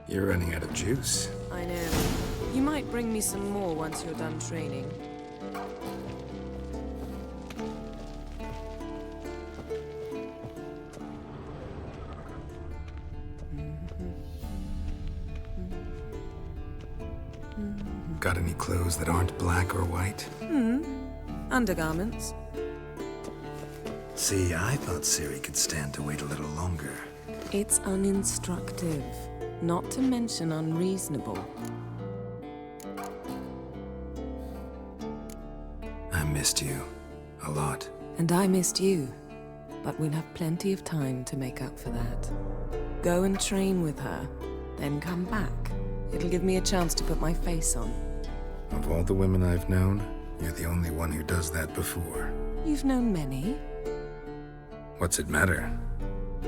You're running out of juice. I know. You might bring me some more once you're done training. Got any clothes that aren't black or white? Undergarments. See, I thought Ciri could stand to wait a little longer. It's uninstructive, not to mention unreasonable. I missed you. A lot. And I missed you. But we'll have plenty of time to make up for that. Go and train with her, then come back. It'll give me a chance to put my face on. Of all the women I've known, you're the only one who does that before. You've known many. What's it matter?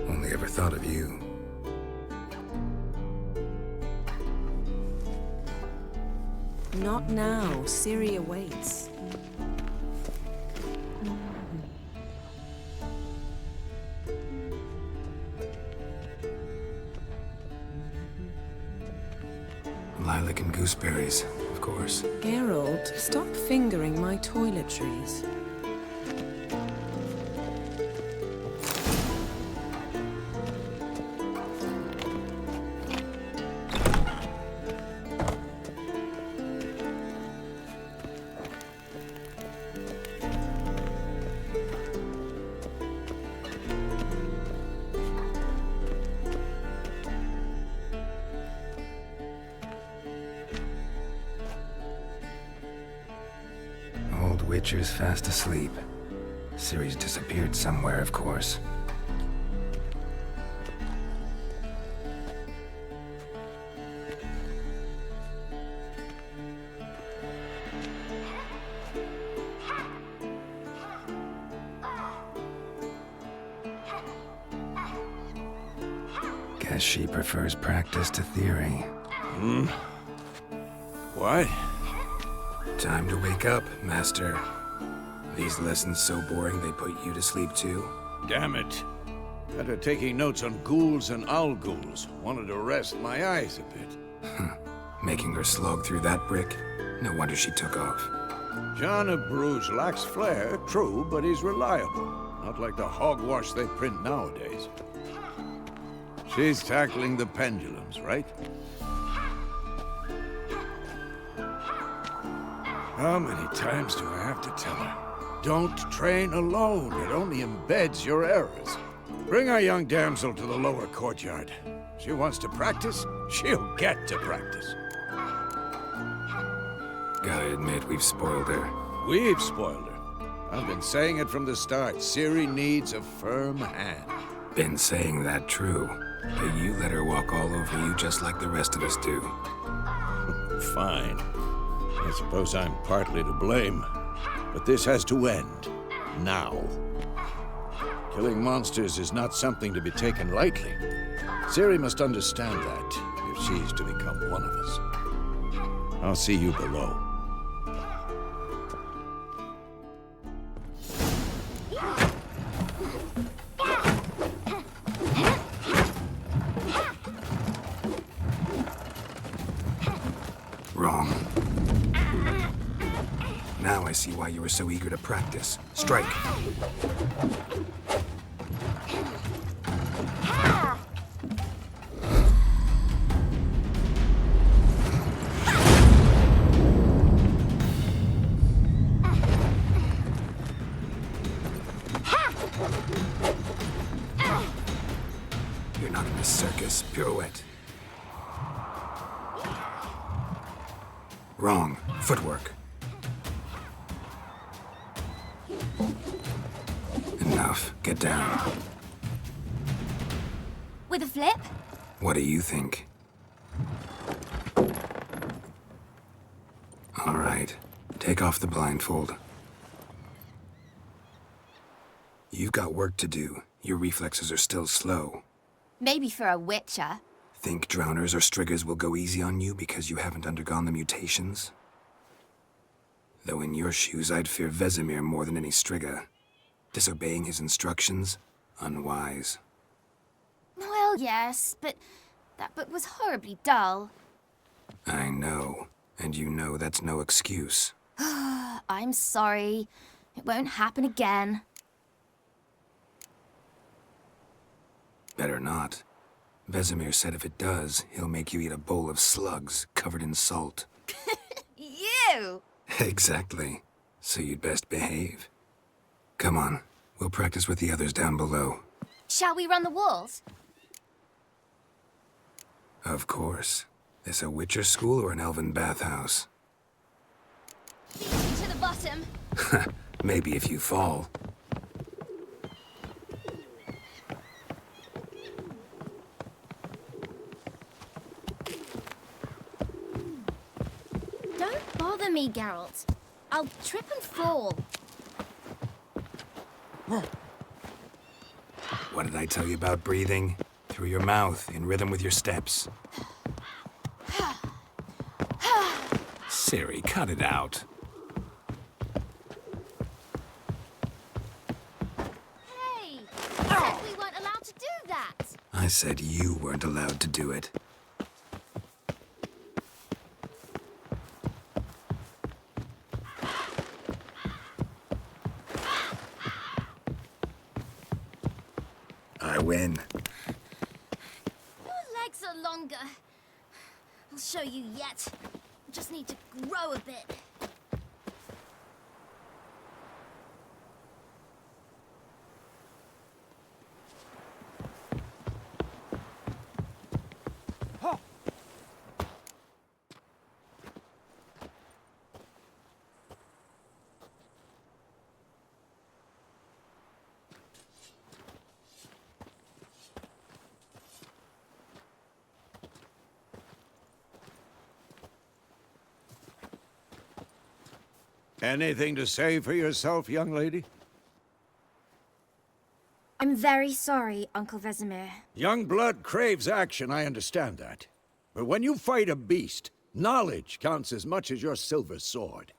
Only ever thought of you. Not now. Ciri awaits. Lilac and gooseberries, of course. Geralt, stop fingering my toiletries. Witcher's fast asleep. Ciri's disappeared somewhere, of course. Guess she prefers practice to theory. What? Time to wake up, Master. These lessons so boring they put you to sleep too? Damn it. Got her taking notes on ghouls and owl-ghouls. Wanted to rest my eyes a bit. Making her slog through that brick? No wonder she took off. John of Bruges lacks flair, true, but he's reliable. Not like the hogwash they print nowadays. She's tackling the pendulums, right? How many times do I have to tell her? Don't train alone. It only embeds your errors. Bring our young damsel to the lower courtyard. She wants to practice, she'll get to practice. Gotta admit, we've spoiled her. We've spoiled her. I've been saying it from the start. Ciri needs a firm hand. Been saying that true. But you let her walk all over you just like the rest of us do. Fine. I suppose I'm partly to blame, but this has to end, now. Killing monsters is not something to be taken lightly. Ciri must understand that, if she's to become one of us. I'll see you below. Wrong. Now I see why you were so eager to practice. Strike. You're not in a circus. Pirouette. Wrong. Footwork. Enough. Get down. With a flip? What do you think? All right. Take off the blindfold. You've got work to do. Your reflexes are still slow. Maybe for a witcher. Think drowners or striggers will go easy on you because you haven't undergone the mutations? Though in your shoes, I'd fear Vesemir more than any strigger. Disobeying his instructions? Unwise. Well, yes, but That book was horribly dull. I know. And you know that's no excuse. I'm sorry. It won't happen again. Better not. Vesemir said if it does, he'll make you eat a bowl of slugs covered in salt. You! Exactly. So you'd best behave. Come on. We'll practice with the others down below. Shall we run the walls? Of course. This a Witcher school or an elven bathhouse? To the bottom. Maybe if you fall. Don't bother me, Geralt. I'll trip and fall. What did I tell you about breathing? Through your mouth, in rhythm with your steps. Siri, cut it out. Hey! You said we weren't allowed to do that! I said you weren't allowed to do it. I win. Your legs are longer. I'll show you yet. Just need to grow a bit. Anything to say for yourself, young lady? I'm very sorry, Uncle Vesemir. Young blood craves action, I understand that. But when you fight a beast, knowledge counts as much as your silver sword.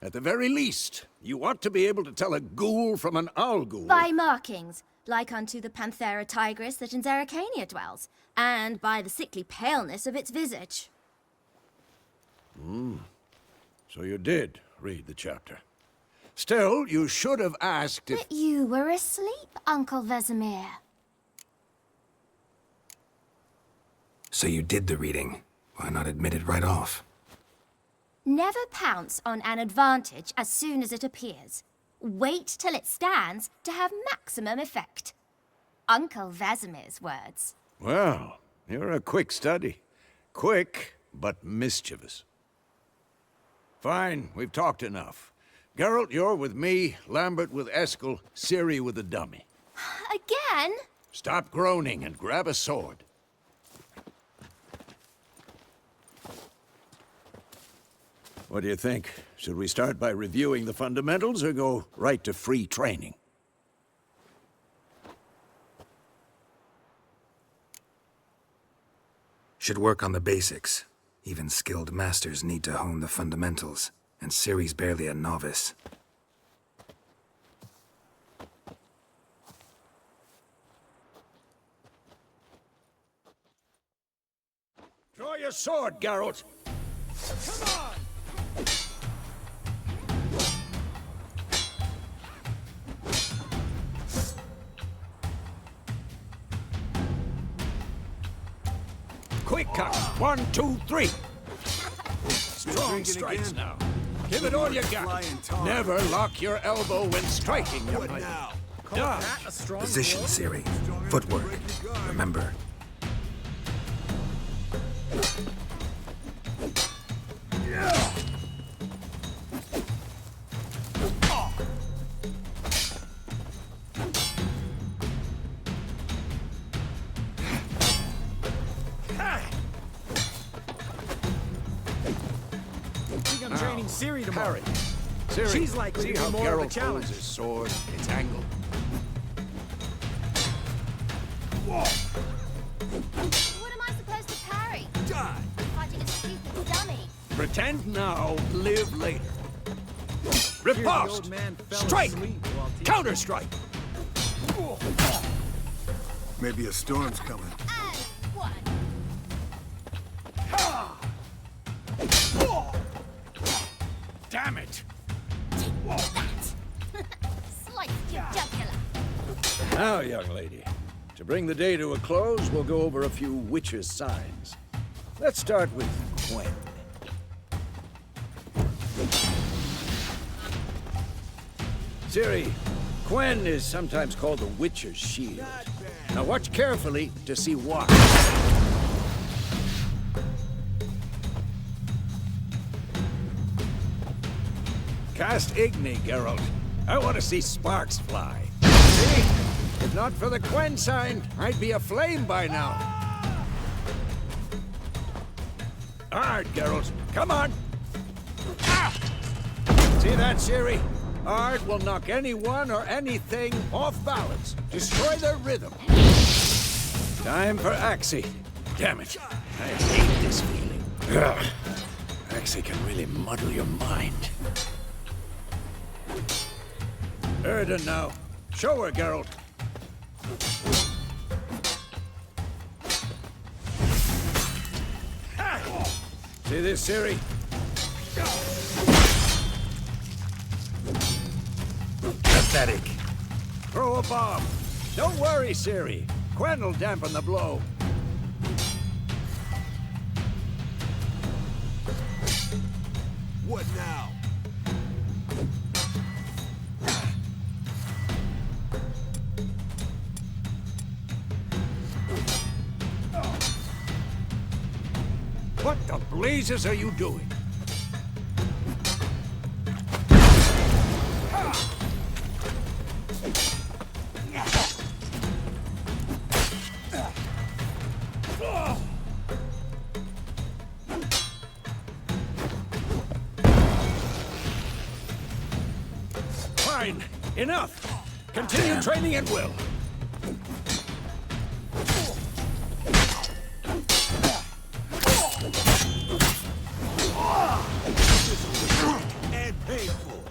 At the very least, you ought to be able to tell a ghoul from an owl ghoul. By markings, like unto the Panthera tigris that in Zerrikania dwells, and by the sickly paleness of its visage. So you did read the chapter. Still, you should have asked if... But you were asleep, Uncle Vesemir. So you did the reading. Why not admit it right off? Never pounce on an advantage as soon as it appears. Wait till it stands to have maximum effect. Uncle Vesemir's words. Well, you're a quick study. Quick, but mischievous. Fine, we've talked enough. Geralt, you're with me, Lambert with Eskel, Ciri with the dummy. Again? Stop groaning and grab a sword. What do you think? Should we start by reviewing the fundamentals or go right to free training? Should work on the basics. Even skilled masters need to hone the fundamentals, and Ciri's barely a novice. Draw your sword, Geralt! Come on! Quick cut! 1, 2, 3! Strong strikes now. Give it all you got. Never lock your elbow when striking, young lady. Dodge. Position, Ciri. Footwork. Remember. I'm training Ciri tomorrow. Ciri, She's likely see to be how more of a Geralt challenge. holds his sword, its angle. What am I supposed to parry? Die! Fighting a stupid dummy. Pretend now, live later. Here's the Riposte! old man fell Strike! asleep while teaching. Counter-strike! Maybe a storm's coming. And one. Damn it! Take that! Slice your jugular. Now, young lady, to bring the day to a close, we'll go over a few witches' signs. Let's start with Gwen. Ciri, Gwen is sometimes called the Witcher's Shield. Now watch carefully to see why. Cast Igni, Geralt. I want to see sparks fly. See? If not for the Gwen sign, I'd be aflame by now. All right, Geralt, come on. Ah! See that, Ciri? Art will knock anyone or anything off balance, destroy their rhythm. Time for Axie. Damn it, I hate this feeling. Ugh. Axie can really muddle your mind. Erden now. Show her, Geralt. See this, Ciri? Pathetic. Throw a bomb. Don't worry, Ciri. Gwen will dampen the blow. What now? What the blazes are you doing? Fine. Enough. Continue training at will. And painful.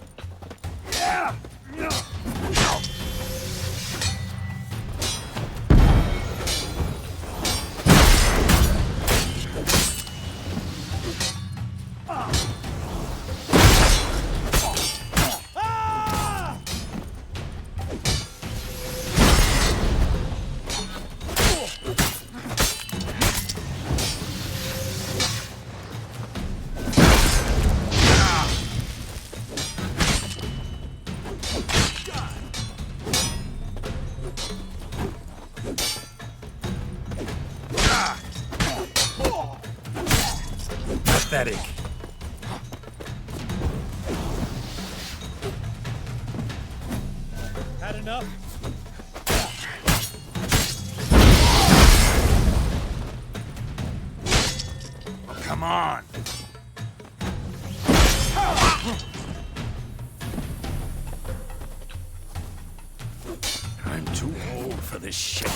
Pathetic. Had enough? Oh, come on. I'm too old for this shit.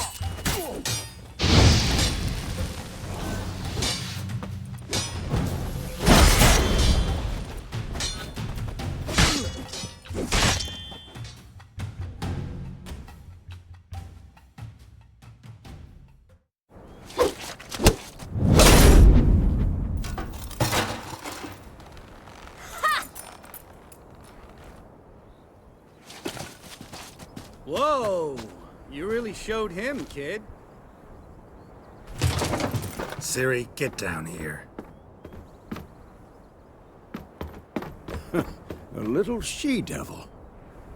Whoa! You really showed him, kid. Ciri, get down here. A little she-devil.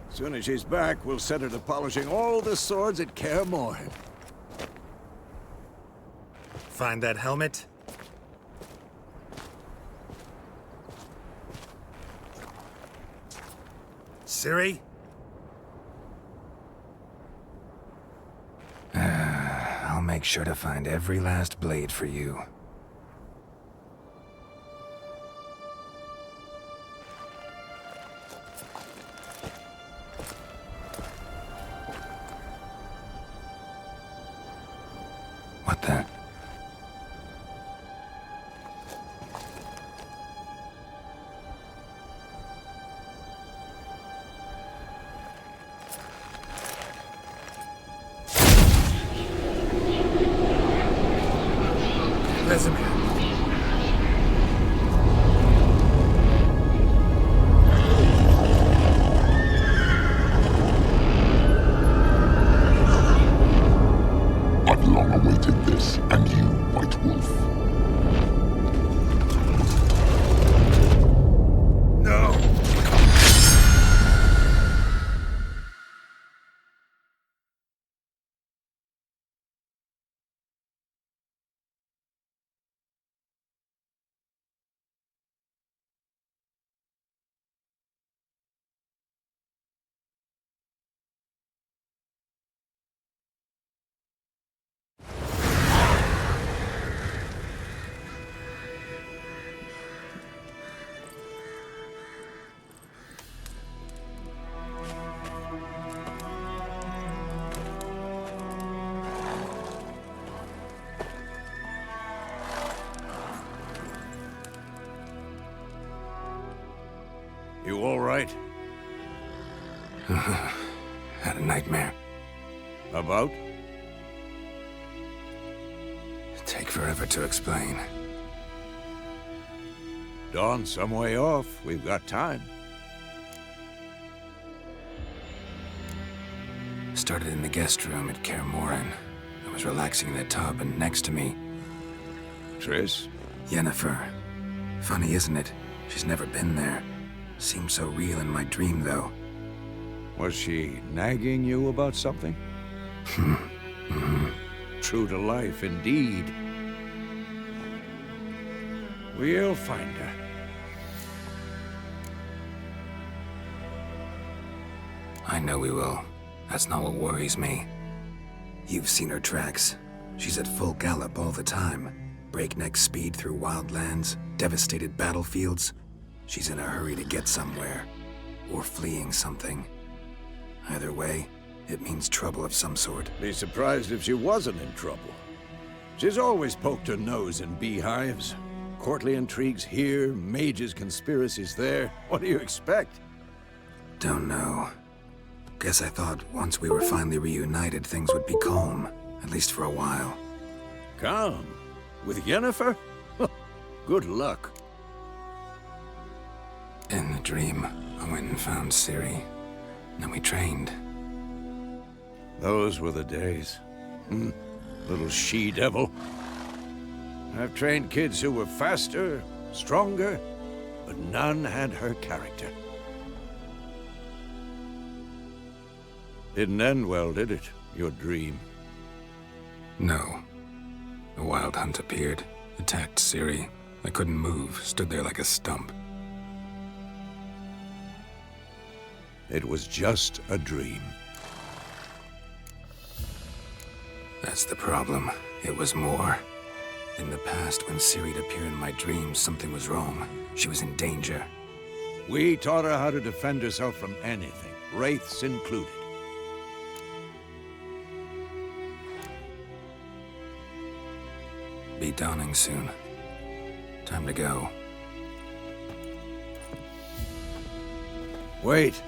Soon as she's back, we'll set her to polishing all the swords at Kaer Morhen. Find that helmet? Ciri? I'll make sure to find every last blade for you. What the? Vesemir. You all right? Had a nightmare. About? Take forever to explain. Dawn's some way off. We've got time. Started in the guest room at Kaer Morhen. I was relaxing in the tub, and next to me, Triss? Yennefer. Funny, isn't it? She's never been there. Seemed so real in my dream, though. Was she nagging you about something? True to life, indeed. We'll find her. I know we will. That's not what worries me. You've seen her tracks. She's at full gallop all the time. Breakneck speed through wild lands, devastated battlefields. She's in a hurry to get somewhere. Or fleeing something. Either way, it means trouble of some sort. Be surprised if she wasn't in trouble. She's always poked her nose in beehives. Courtly intrigues here, mages' conspiracies there. What do you expect? Don't know. Guess I thought once we were finally reunited, things would be calm. At least for a while. Calm? With Yennefer? Good luck. In the dream, I went and found Ciri. Then we trained. Those were the days. Little she-devil. I've trained kids who were faster, stronger, but none had her character. Didn't end well, did it? Your dream? No. The Wild Hunt appeared, attacked Ciri. I couldn't move, stood there like a stump. It was just a dream. That's the problem. It was more. In the past, when Ciri'd appear in my dreams, something was wrong. She was in danger. We taught her how to defend herself from anything, wraiths included. Be dawning soon. Time to go. Wait.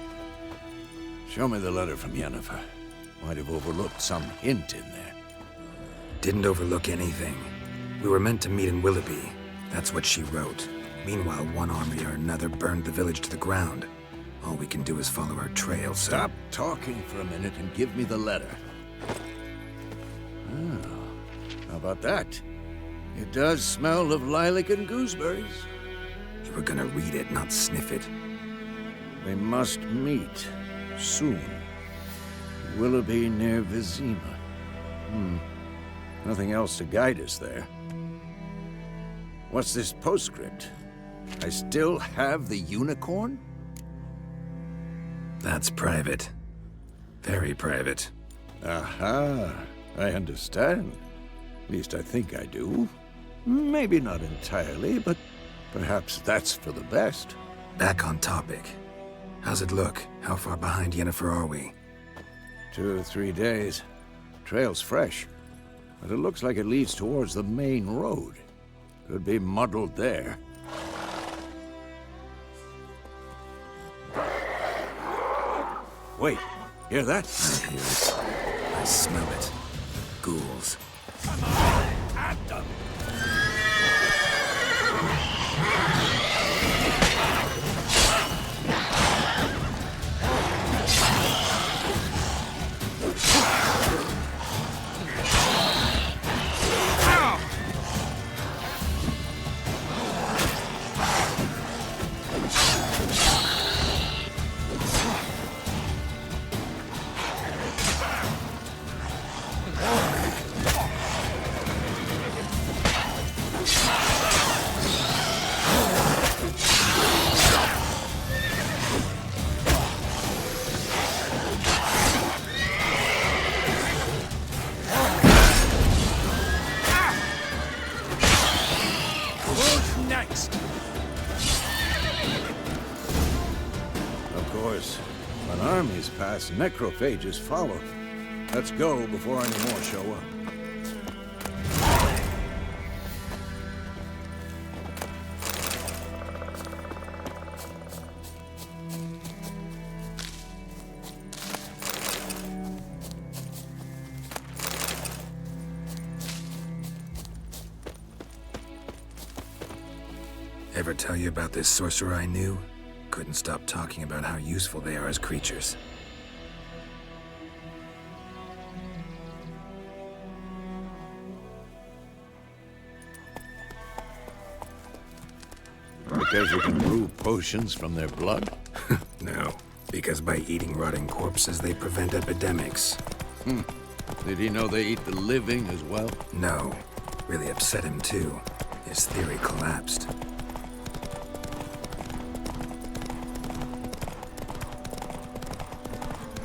Show me the letter from Yennefer. Might have overlooked some hint in there. Didn't overlook anything. We were meant to meet in Willoughby. That's what she wrote. Meanwhile, one army or another burned the village to the ground. All we can do is follow her trail, so... Stop talking for a minute and give me the letter. Oh, how about that? It does smell of lilac and gooseberries. You were gonna read it, not sniff it. We must meet. Soon. Willoughby near Vizima. Nothing else to guide us there. What's this postscript? I still have the unicorn? That's private. Very private. Aha, I understand. At least I think I do. Maybe not entirely, but perhaps that's for the best. Back on topic. How's it look? How far behind Yennefer are we? 2 or 3 days. Trail's fresh, but it looks like it leads towards the main road. Could be muddled there. Wait, hear that? I hear it. I smell it. Ghouls. Come on, at them! When armies pass, necrophages follow. Let's go before any more show up. Ever tell you about this sorcerer I knew? Couldn't stop talking about how useful they are as creatures. Because you can brew potions from their blood? No, because by eating rotting corpses, they prevent epidemics. Did he know they eat the living as well? No, really upset him too. His theory collapsed.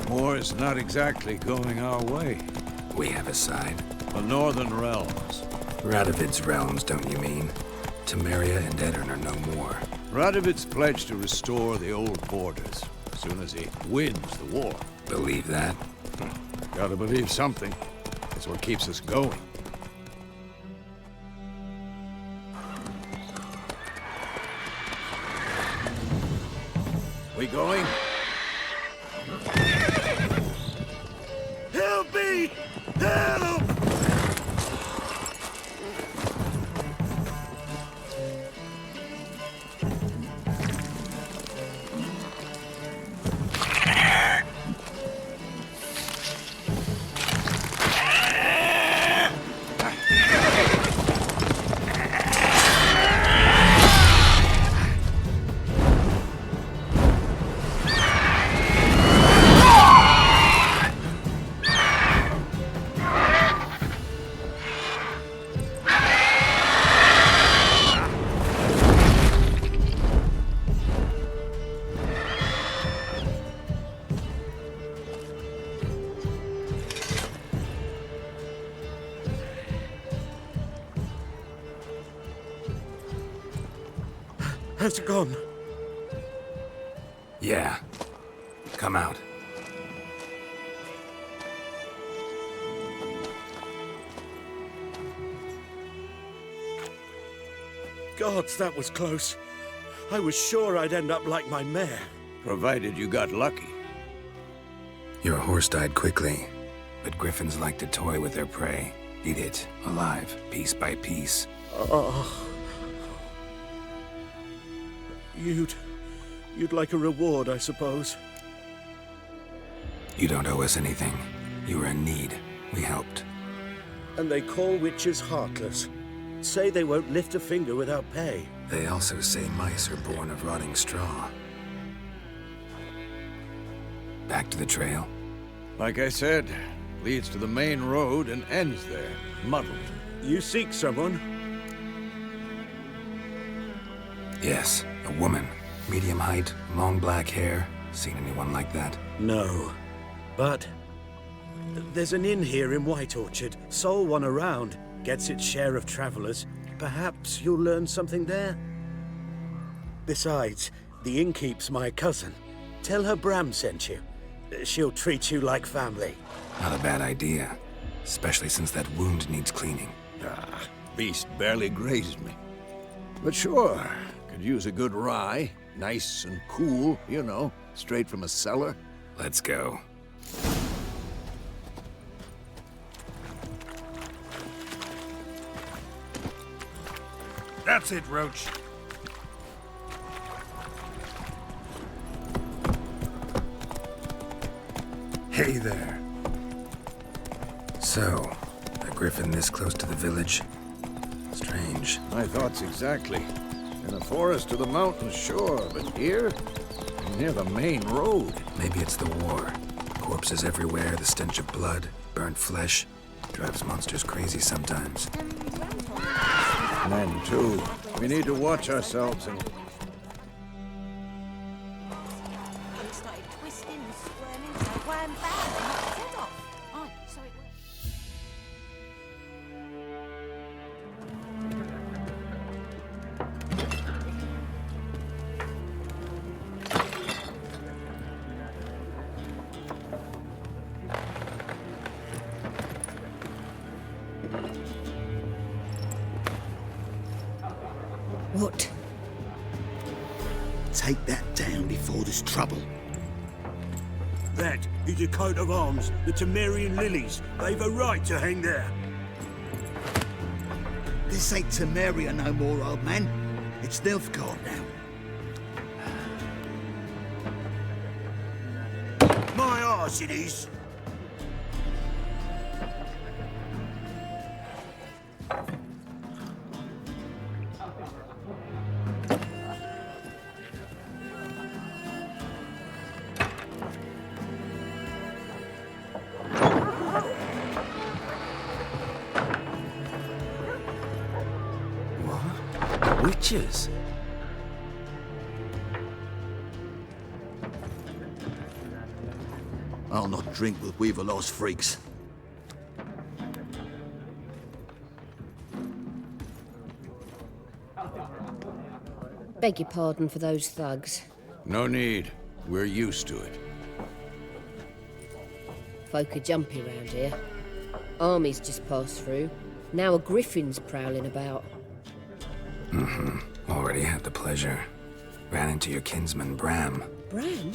War is not exactly going our way. We have a side. The Northern Realms. Radovid's realms, don't you mean? Temeria and Edirn are no more. Radovid's pledged to restore the old borders as soon as he wins the war. Believe that? Gotta believe something. It's what keeps us going. We going? Help me! Help! Has it gone? Yeah. Come out. Gods, that was close. I was sure I'd end up like my mare. Provided you got lucky. Your horse died quickly, but griffins like to toy with their prey. Eat it, alive, piece by piece. You'd like a reward, I suppose. You don't owe us anything. You were in need. We helped. And they call witches heartless. Say they won't lift a finger without pay. They also say mice are born of rotting straw. Back to the trail? Like I said, leads to the main road and ends there, muddled. You seek someone? Yes, a woman. Medium height, long black hair. Seen anyone like that? No. But there's an inn here in White Orchard. Sole one around. Gets its share of travelers. Perhaps you'll learn something there? Besides, the innkeep's my cousin. Tell her Bram sent you. She'll treat you like family. Not a bad idea. Especially since that wound needs cleaning. Beast barely grazed me. But sure, could use a good rye. Nice and cool, you know, straight from a cellar. Let's go. That's it, Roach. Hey there. So, a griffin this close to the village? Strange. My thoughts exactly. In the forest to the mountains, sure, but here? Near the main road. Maybe it's the war. Corpses everywhere, the stench of blood, burnt flesh. Drives monsters crazy sometimes. Men, too. We need to watch ourselves and... What? Take that down before there's trouble. That is a coat of arms, the Temerian lilies. They've a right to hang there. This ain't Temeria no more, old man. It's Nilfgaard now. My arse it is. Witches? I'll not drink with Weaverlaw's freaks. Beg your pardon for those thugs. No need. We're used to it. Folk are jumpy round here. Armies just passed through. Now a griffin's prowling about. Already had the pleasure. Ran into your kinsman, Bram. Bram?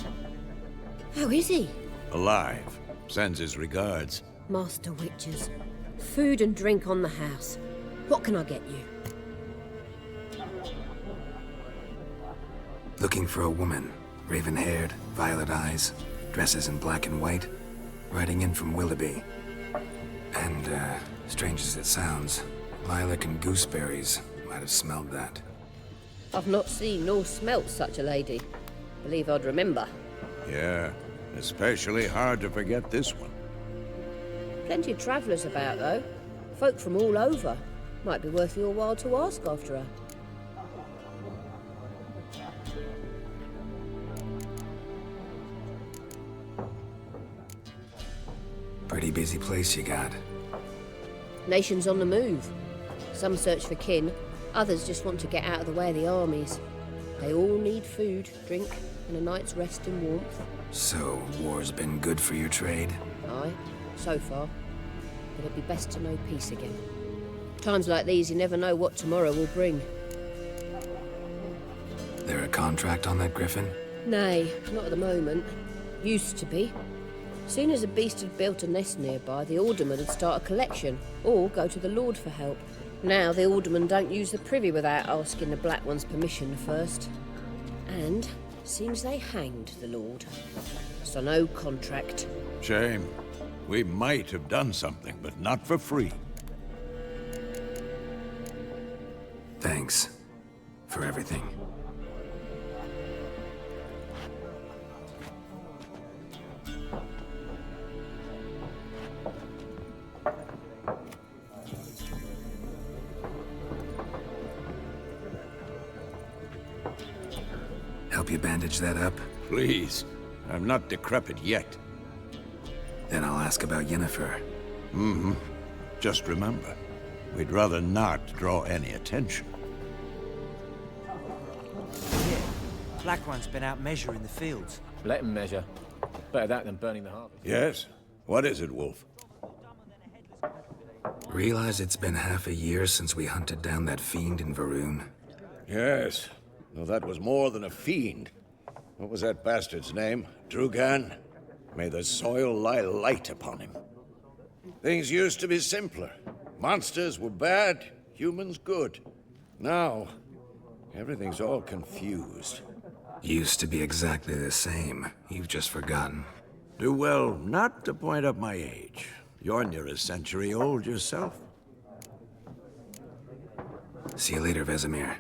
How is he? Alive. Sends his regards. Master Witches. Food and drink on the house. What can I get you? Looking for a woman. Raven-haired, violet eyes, dresses in black and white. Riding in from Willoughby. And, strange as it sounds, lilac and gooseberries might have smelled that. I've not seen nor smelt such a lady. Believe I'd remember. Yeah, especially hard to forget this one. Plenty of travellers about, though. Folk from all over. Might be worth your while to ask after her. Pretty busy place you got. Nations on the move. Some search for kin, others just want to get out of the way of the armies. They all need food, drink, and a night's rest and warmth. So, war's been good for your trade? Aye, so far. But it'd be best to know peace again. Times like these, you never know what tomorrow will bring. There a contract on that griffin? Nay, not at the moment. Used to be. Soon as a beast had built a nest nearby, the alderman would start a collection, or go to the Lord for help. Now the aldermen don't use the privy without asking the Black One's permission first. And seems they hanged the Lord. So no contract. Shame. We might have done something, but not for free. Thanks for everything. Help you bandage that up? Please. I'm not decrepit yet. Then I'll ask about Yennefer. Just remember, we'd rather not draw any attention. Yeah, Black One's been out measuring the fields. Let him measure. Better that than burning the harvest. Yes? What is it, Wolf? Realize it's been half a year since we hunted down that fiend in Varun. Yes. Well, that was more than a fiend. What was that bastard's name? Drugan? May the soil lie light upon him. Things used to be simpler. Monsters were bad, humans good. Now, everything's all confused. Used to be exactly the same. You've just forgotten. Do well not to point up my age. You're near a century old yourself. See you later, Vesemir.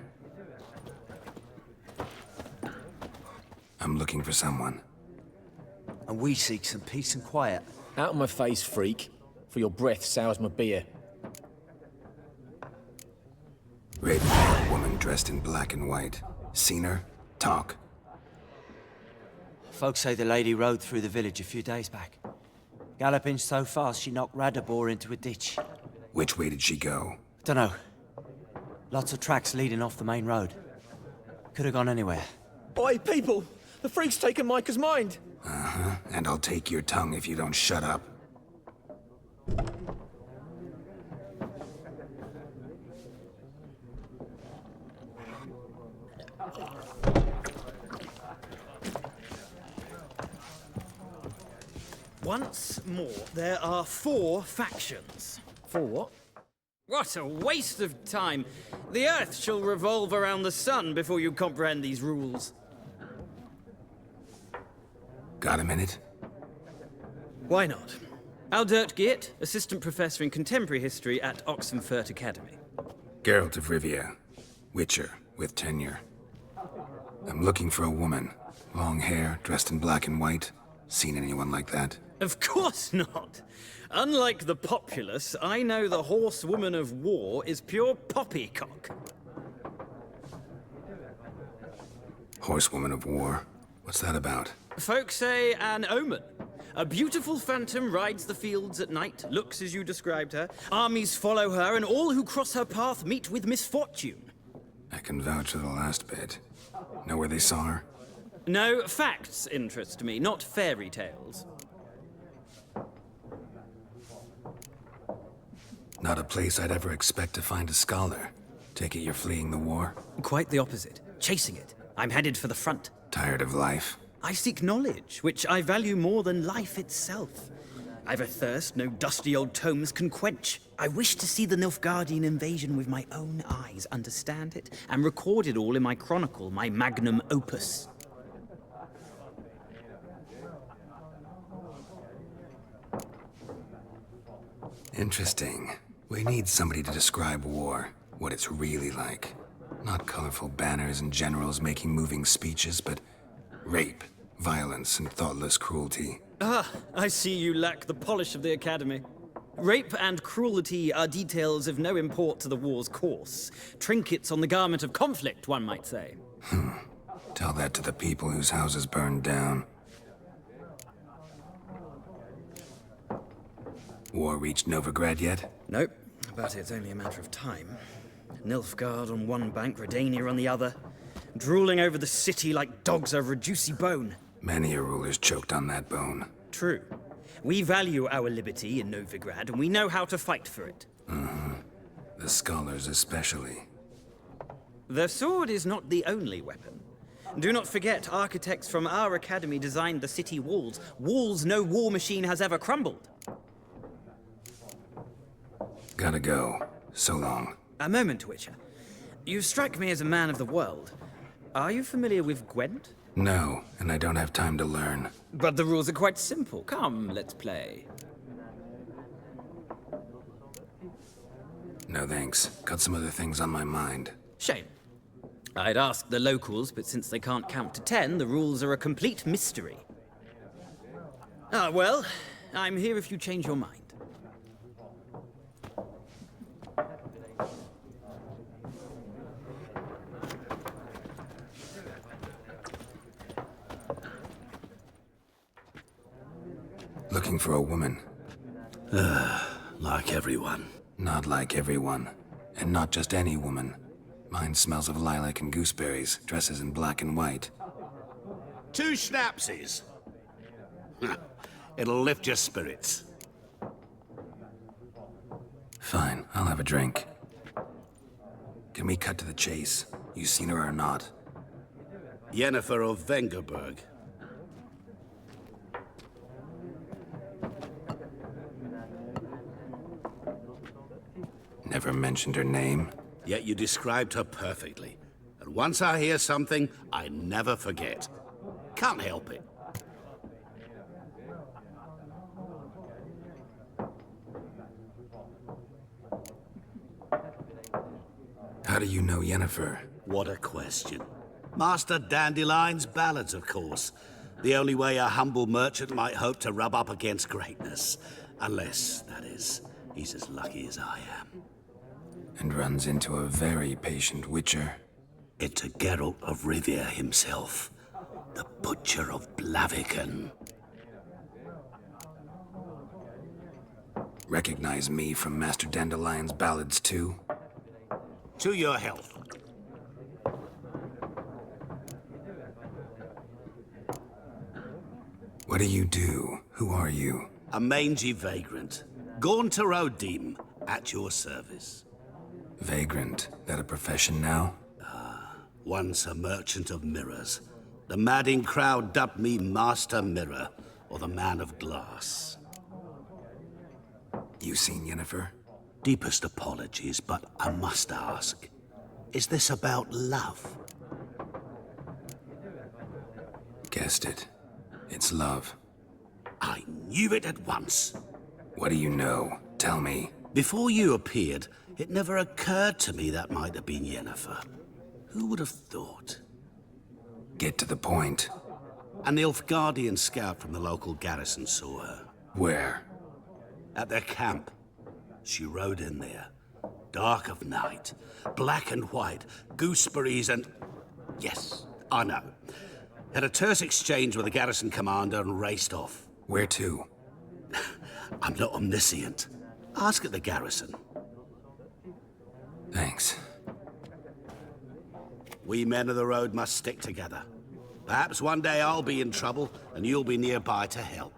I'm looking for someone. And we seek some peace and quiet. Out of my face, freak. For your breath sours my beer. Raven-haired woman dressed in black and white. Seen her? Talk. Folks say the lady rode through the village a few days back. Galloping so fast she knocked Radabor into a ditch. Which way did she go? Dunno. Lots of tracks leading off the main road. Could have gone anywhere. Oi, people! The freak's taken Micah's mind! And I'll take your tongue if you don't shut up. Once more, there are 4 factions. For what? What a waste of time! The Earth shall revolve around the sun before you comprehend these rules. Got a minute? Why not? Aldert Geert, Assistant Professor in Contemporary History at Oxenfurt Academy. Geralt of Rivia, Witcher with tenure. I'm looking for a woman. Long hair, dressed in black and white. Seen anyone like that? Of course not. Unlike the populace, I know the horsewoman of war is pure poppycock. Horsewoman of war? What's that about? Folk say an omen. A beautiful phantom rides the fields at night, looks as you described her. Armies follow her, and all who cross her path meet with misfortune. I can vouch for the last bit. Know where they saw her? No, facts interest me, not fairy tales. Not a place I'd ever expect to find a scholar. Take it you're fleeing the war? Quite the opposite. Chasing it. I'm headed for the front. Tired of life? I seek knowledge, which I value more than life itself. I've a thirst no dusty old tomes can quench. I wish to see the Nilfgaardian invasion with my own eyes, understand it, and record it all in my chronicle, my magnum opus. Interesting. We need somebody to describe war, what it's really like. Not colorful banners and generals making moving speeches, but rape, violence, and thoughtless cruelty. Ah, I see you lack the polish of the Academy. Rape and cruelty are details of no import to the war's course. Trinkets on the garment of conflict, one might say. Tell that to the people whose houses burned down. War reached Novigrad yet? Nope, but it's only a matter of time. Nilfgaard on one bank, Redania on the other. Drooling over the city like dogs over a juicy bone. Many a ruler's choked on that bone. True. We value our liberty in Novigrad, and we know how to fight for it. The scholars especially. The sword is not the only weapon. Do not forget, architects from our academy designed the city walls. Walls no war machine has ever crumbled. Gotta go. So long. A moment, Witcher. You strike me as a man of the world. Are you familiar with Gwent? No, and I don't have time to learn. But the rules are quite simple. Come, let's play. No thanks. Got some other things on my mind. Shame. I'd ask the locals, but since they can't count to 10, the rules are a complete mystery. Ah, well, I'm here if you change your mind. Looking for a woman. Like everyone. Not like everyone. And not just any woman. Mine smells of lilac and gooseberries, dresses in black and white. 2 schnapsies. It'll lift your spirits. Fine, I'll have a drink. Can we cut to the chase? You seen her or not? Yennefer of Vengerberg. Never mentioned her name. Yet you described her perfectly. And once I hear something, I never forget. Can't help it. How do you know Yennefer? What a question. Master Dandelion's ballads, of course. The only way a humble merchant might hope to rub up against greatness. Unless, that is, he's as lucky as I am. And runs into a very patient witcher. Into Geralt of Rivia himself. The Butcher of Blaviken. Recognize me from Master Dandelion's ballads too? To your health. What do you do? Who are you? A mangy vagrant. Gaunter Odim, at your service. Vagrant. That a profession now? Once a merchant of mirrors. The madding crowd dubbed me Master Mirror, or the Man of Glass. You seen Yennefer? Deepest apologies, but I must ask. Is this about love? Guessed it. It's love. I knew it at once. What do you know? Tell me. Before you appeared, it never occurred to me that might have been Yennefer. Who would have thought? Get to the point. An Nilfgaardian scout from the local garrison saw her. Where? At their camp. She rode in there. Dark of night. Black and white. Gooseberries and... Yes, I know. Had a terse exchange with the garrison commander and raced off. Where to? I'm not omniscient. Ask at the garrison. Thanks. We men of the road must stick together. Perhaps one day I'll be in trouble and you'll be nearby to help.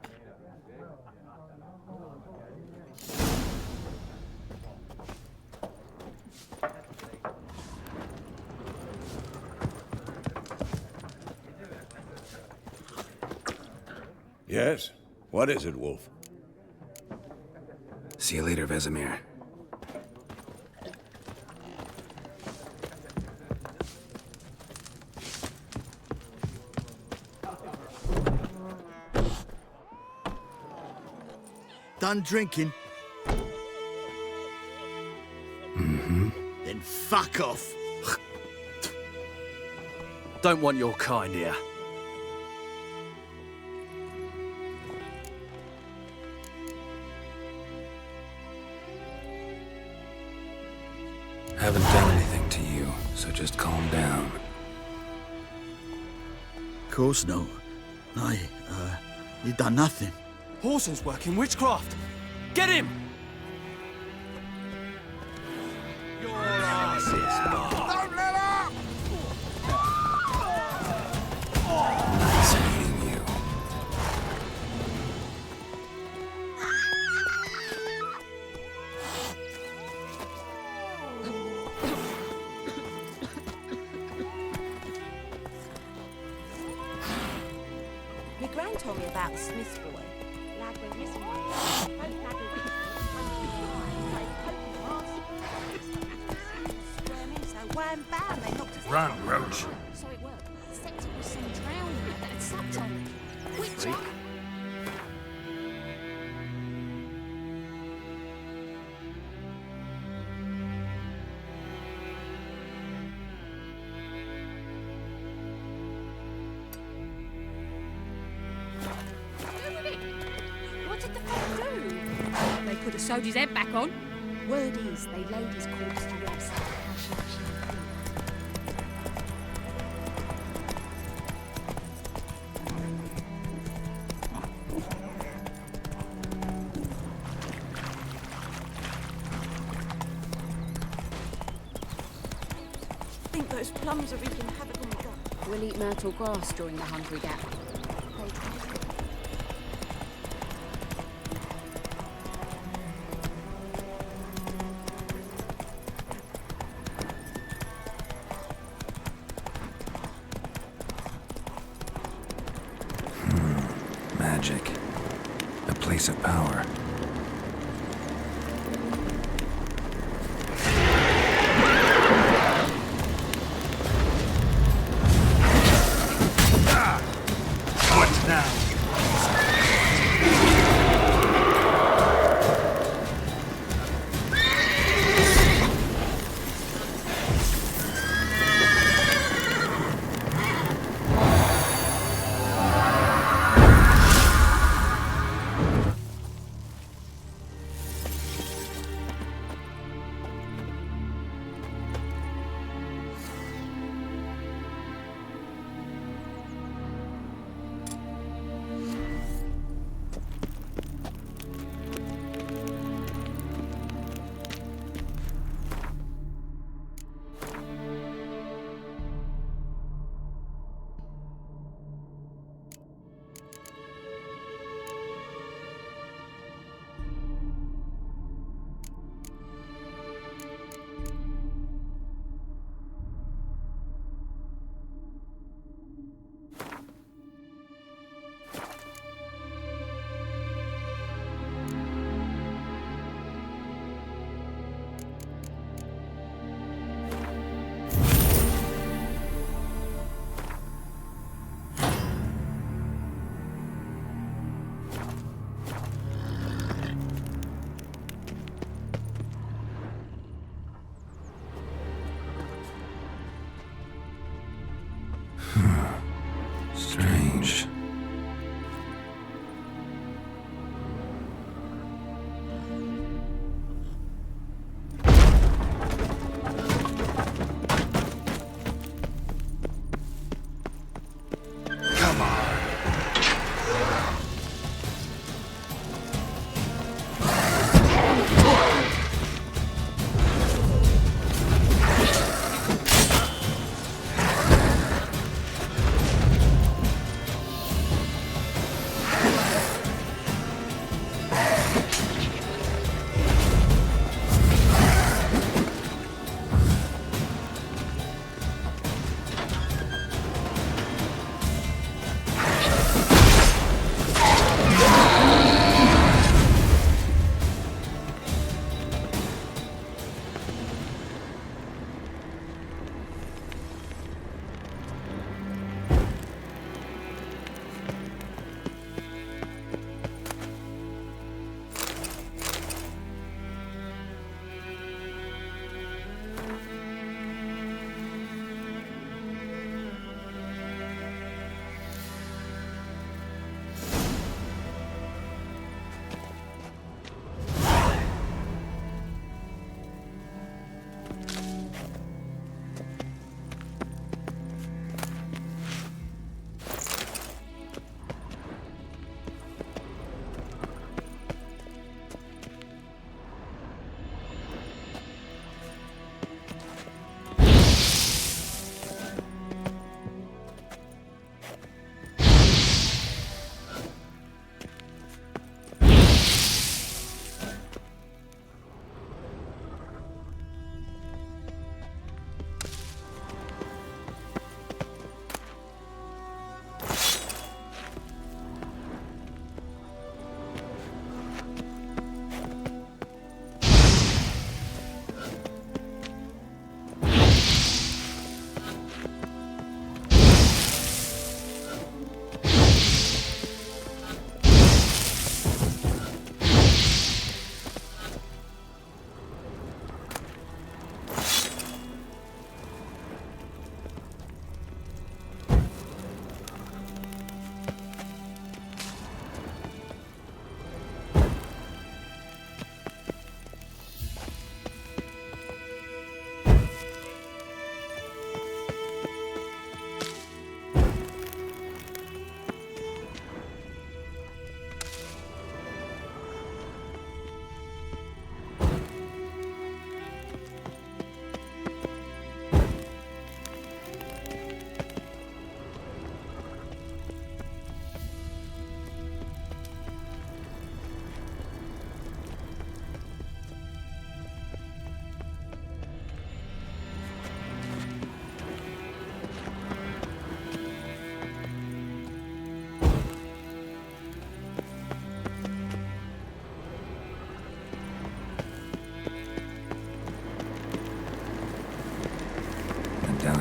Yes? What is it, Wolf? See you later, Vesemir. Done drinking? Mm-hmm. Then fuck off. Don't want your kind here. Haven't done anything to you, so just calm down. Of course no. You done nothing. Horson's working witchcraft. Get him! Your ass is Don't let up! Nice meeting you. Your gran told me about the Smith's boy. Lad went missing one day. Both lad were squirming, so wham bam, they knocked us Run, out. Roach. So it worked. Except it was some drowning lad that had sucked on me. Witcher! What did the folk do? They could have sewed his head back on. Word is, they laid his corpse to rest. I think those plums are wreaking havoc on the gut. We'll eat myrtle grass during the hungry gap. Magic. A place of power. What now?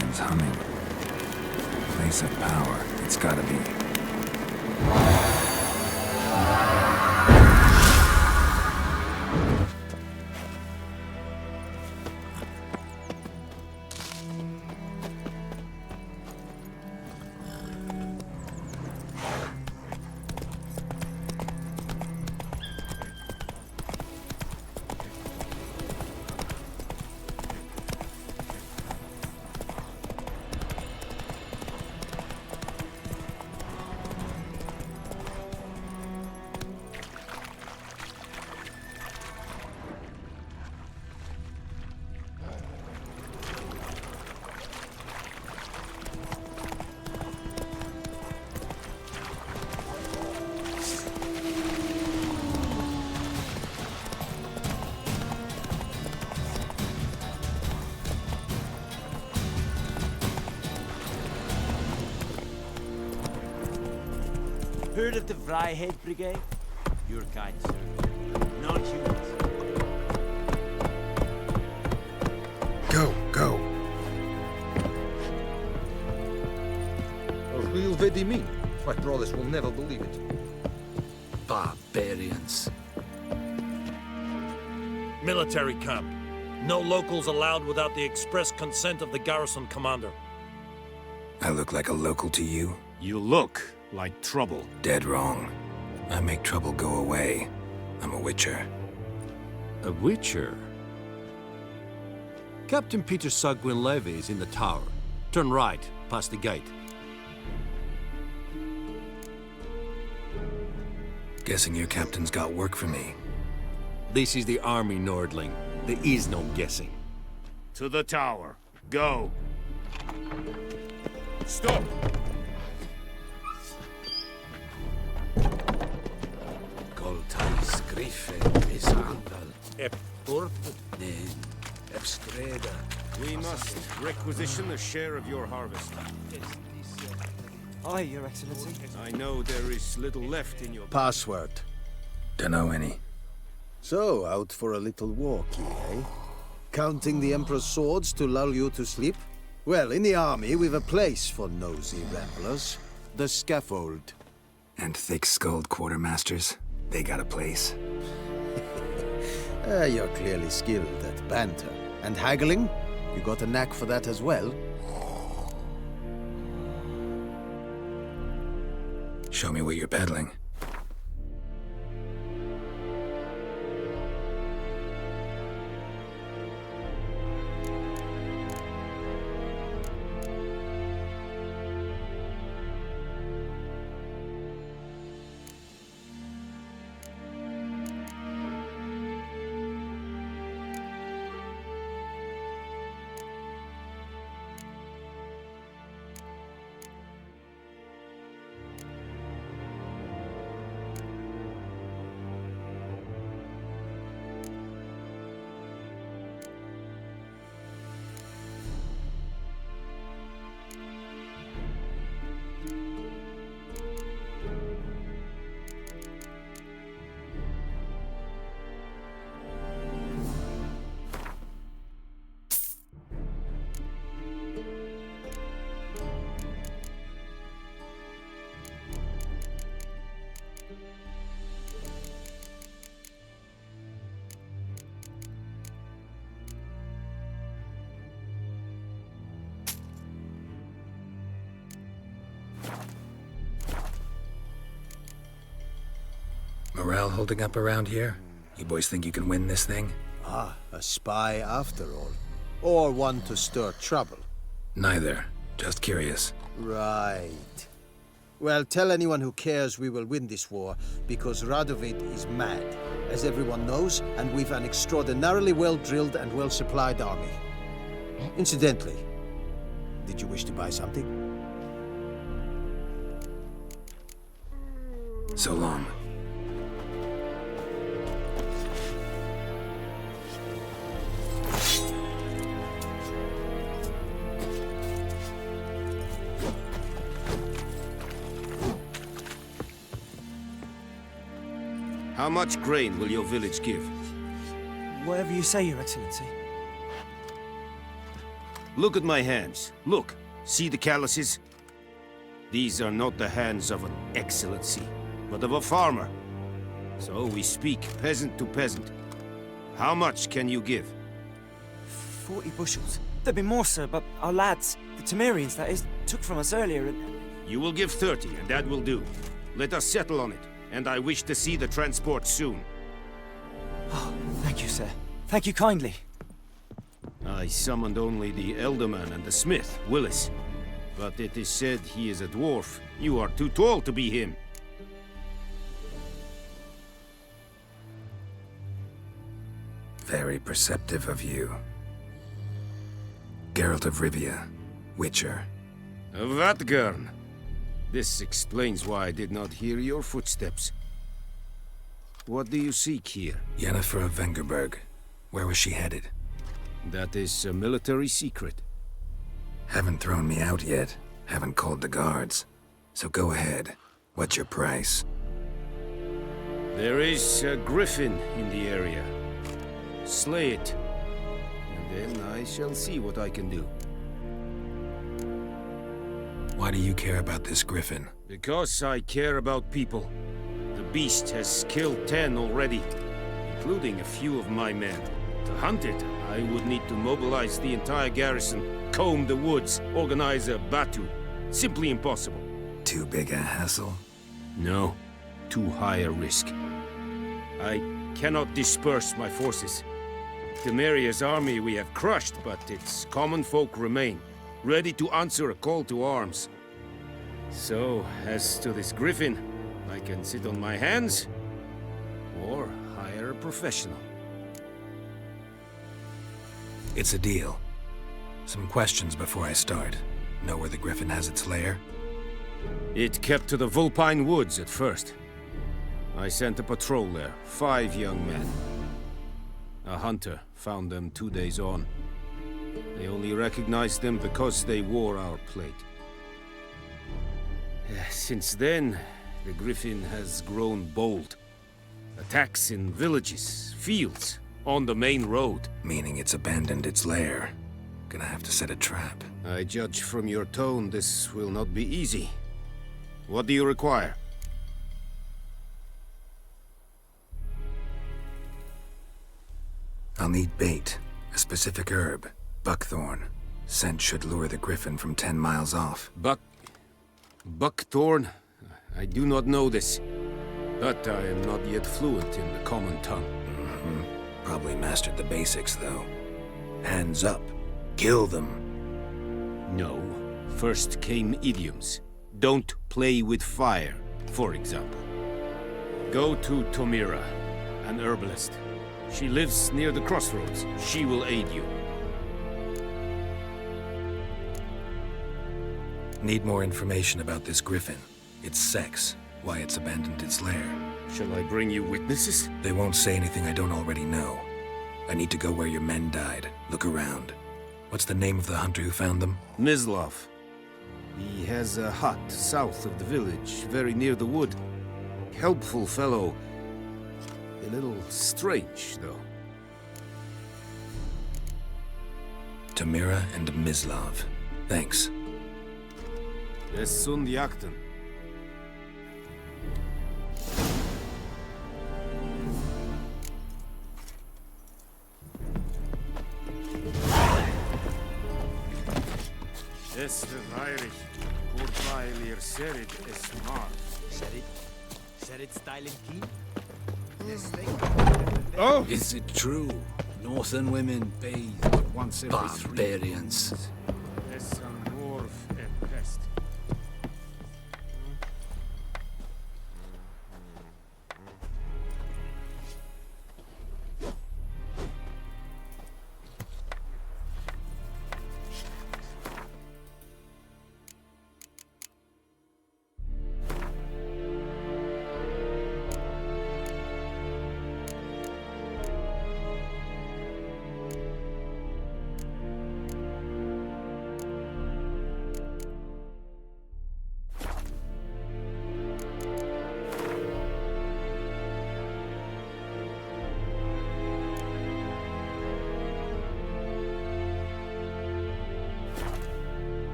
engine's humming. Place of power, it's gotta be. Heard of the Vryhead Brigade? Your kind, sir. Not humans. Go, go. A real Vedimine? My brothers will never believe it. Barbarians. Military camp. No locals allowed without the express consent of the garrison commander. I look like a local to you? You look like trouble. Dead wrong. I make trouble go away. I'm a witcher. A witcher? Captain Peter Sagwin Levy is in the tower. Turn right, past the gate. Guessing your captain's got work for me. This is the army, Nordling. There is no guessing. To the tower. Go. Stop! Goltais grife is angal. Ep Nen. Ebstreda. We must requisition a share of your harvest. Aye, Your Excellency. I know there is little left in your... Password. Dunno any. So, out for a little walkie, eh? Counting the Emperor's swords to lull you to sleep? Well, in the army, we've a place for nosy ramblers. The scaffold. And thick-skulled quartermasters, they got a place. You're clearly skilled at banter. And haggling? You got a knack for that as well? Show me what you're peddling. Morale holding up around here? You boys think you can win this thing? Ah, a spy after all. Or one to stir trouble. Neither. Just curious. Right. Well, tell anyone who cares we will win this war, because Radovid is mad, as everyone knows, and we've an extraordinarily well-drilled and well-supplied army. Incidentally, did you wish to buy something? So long. How much grain will your village give? Whatever you say, Your Excellency. Look at my hands. Look. See the calluses? These are not the hands of an excellency, but of a farmer. So we speak peasant to peasant. How much can you give? 40 bushels. There'd be more, sir, but our lads, the Temerians, that is, took from us earlier and... You will give 30, and that will do. Let us settle on it, and I wish to see the transport soon. Oh, thank you, sir. Thank you kindly. I summoned only the Elderman and the smith, Willis. But it is said he is a dwarf. You are too tall to be him. Very perceptive of you. Geralt of Rivia, Witcher. Vatgern. This explains why I did not hear your footsteps. What do you seek here? Yennefer of Vengerberg. Where was she headed? That is a military secret. Haven't thrown me out yet. Haven't called the guards. So go ahead. What's your price? There is a griffin in the area. Slay it. And then I shall see what I can do. Why do you care about this griffin? Because I care about people. The beast has killed 10 already, including a few of my men. To hunt it, I would need to mobilize the entire garrison, comb the woods, organize a batu. Simply impossible. Too big a hassle? No. Too high a risk. I cannot disperse my forces. Temeria's army we have crushed, but its common folk remain, ready to answer a call to arms. So, as to this griffin, I can sit on my hands, or hire a professional. It's a deal. Some questions before I start. Know where the griffin has its lair? It kept to the Vulpine Woods at first. I sent a patrol there, 5 young men. A hunter found them 2 days on. They only recognized them because they wore our plate. Since then, the griffin has grown bold. Attacks in villages, fields, on the main road. Meaning it's abandoned its lair. Gonna have to set a trap. I judge from your tone this will not be easy. What do you require? I'll need bait, a specific herb, buckthorn. Scent should lure the griffin from 10 miles off. Buckthorn? I do not know this. But I am not yet fluent in the common tongue. Probably mastered the basics, though. Hands up. Kill them. No. First came idioms. Don't play with fire, for example. Go to Tomira, an herbalist. She lives near the crossroads. She will aid you. Need more information about this griffin. Its sex, why it's abandoned its lair. Shall I bring you witnesses? They won't say anything I don't already know. I need to go where your men died. Look around. What's the name of the hunter who found them? Mislav. He has a hut south of the village, very near the wood. Helpful fellow. A little strange, though. Tamira and Mislav. Thanks. Es sunt jakten. Es veilig, kurtweilig serit es mar. Serit styling key? Oh! Is it true? Northern women bathe but once every 3 Barbarians. Es amorf et pest.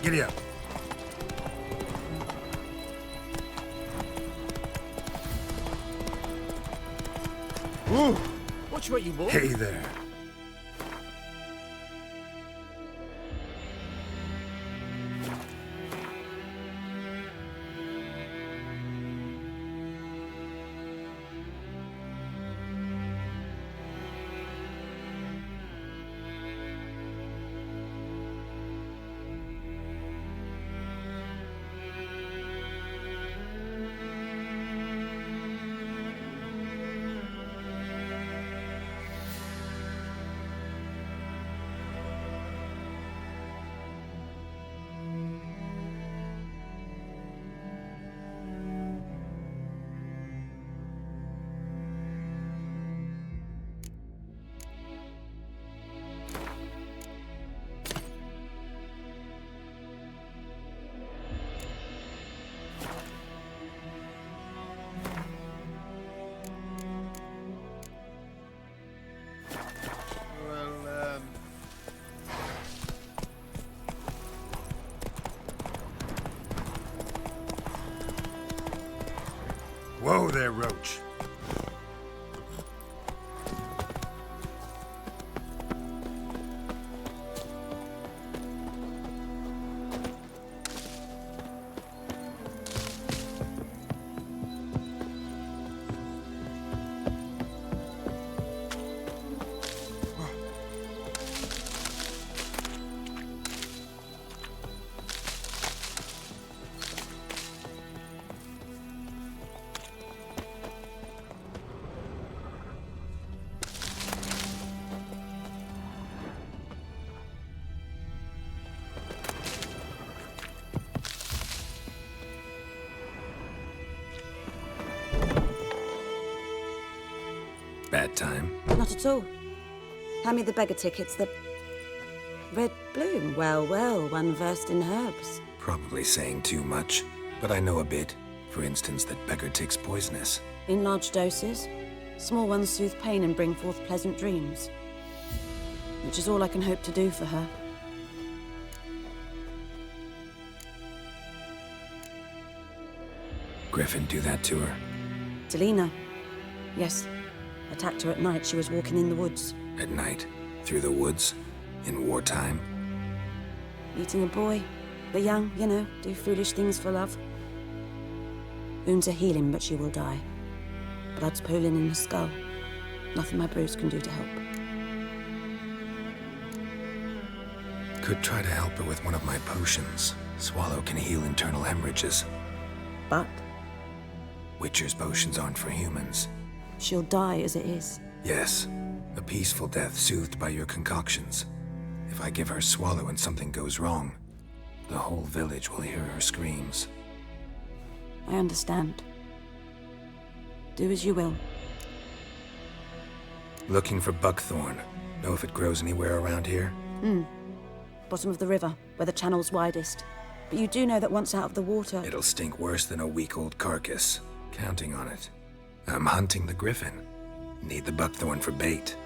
Giddy up. Ooh! Watch what you walk. Hey there. Whoa there, Roach. Bad time? Not at all. Hand me the beggar tickets, the... Red bloom. Well, well, one versed in herbs. Probably saying too much, but I know a bit. For instance, that beggar tick's poisonous. In large doses. Small ones soothe pain and bring forth pleasant dreams. Which is all I can hope to do for her. Griffin do that to her? Delina. Yes. Attacked her at night. She was walking in the woods. At night? Through the woods? In wartime? Meeting a boy. The young, you know, do foolish things for love. Wounds are healing, but she will die. Blood's pooling in the skull. Nothing my brews can do to help. Could try to help her with one of my potions. Swallow can heal internal hemorrhages. But? Witcher's potions aren't for humans. She'll die as it is. Yes. A peaceful death soothed by your concoctions. If I give her Swallow and something goes wrong, the whole village will hear her screams. I understand. Do as you will. Looking for buckthorn. Know if it grows anywhere around here? Bottom of the river, where the channel's widest. But you do know that once out of the water... It'll stink worse than a week-old carcass. Counting on it. I'm hunting the griffin. Need the buckthorn for bait.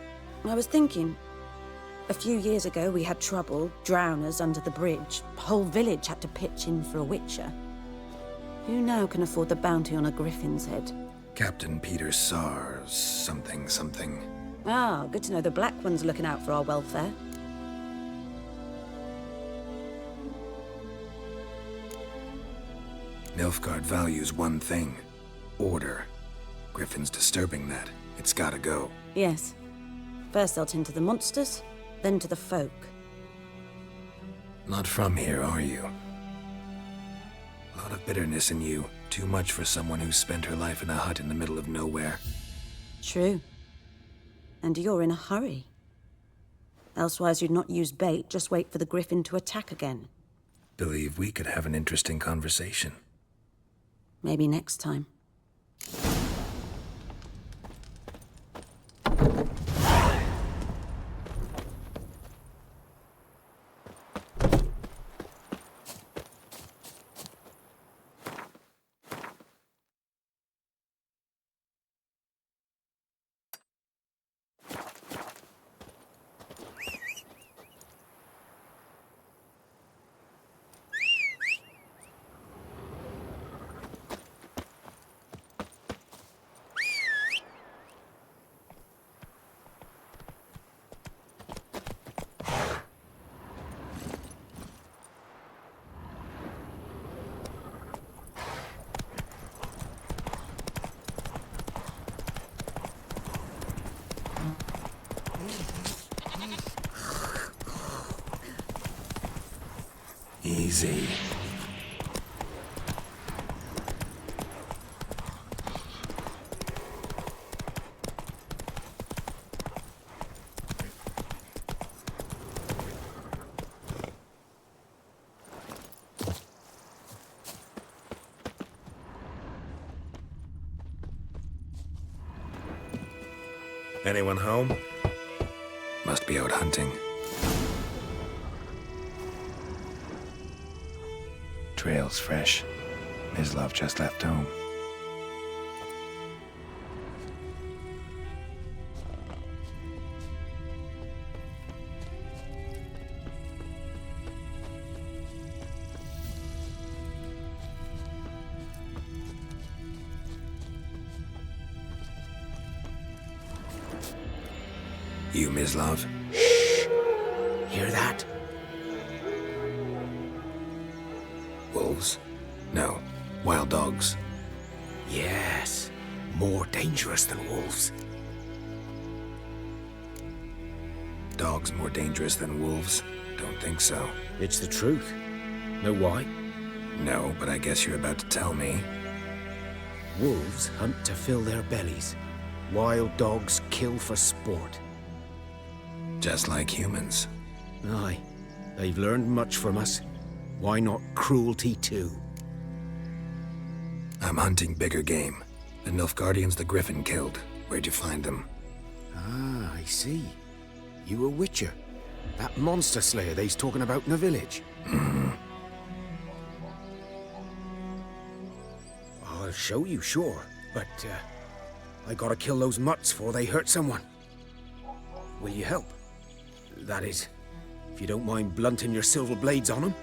I was thinking... A few years ago, we had trouble. Drowners under the bridge. The whole village had to pitch in for a witcher. Who now can afford the bounty on a griffin's head? Captain Peter Sars, something. Ah, good to know the Black One's looking out for our welfare. Nilfgaard values one thing. Order. Griffin's disturbing that. It's gotta go. Yes. First they'll tend to the monsters, then to the folk. Not from here, are you? A lot of bitterness in you. Too much for someone who spent her life in a hut in the middle of nowhere. True. And you're in a hurry. Elsewise you'd not use bait, just wait for the griffin to attack again. Believe we could have an interesting conversation. Maybe next time. Easy. Anyone home? Must be out hunting. Trail's fresh. Mislav just left home. You, Mislav? Hear that? Wolves? No. Wild dogs. Yes. More dangerous than wolves. Dogs more dangerous than wolves? Don't think so. It's the truth. Know why? No, but I guess you're about to tell me. Wolves hunt to fill their bellies. Wild dogs kill for sport. Just like humans. Aye. They've learned much from us. Why not cruelty too? I'm hunting bigger game. The Nilfgaardians the Griffin killed. Where'd you find them? Ah, I see. You a witcher. That monster slayer they's talking about in the village. Mm-hmm. I'll show you, sure. But, I gotta kill those mutts before they hurt someone. Will you help? That is, if you don't mind blunting your silver blades on them.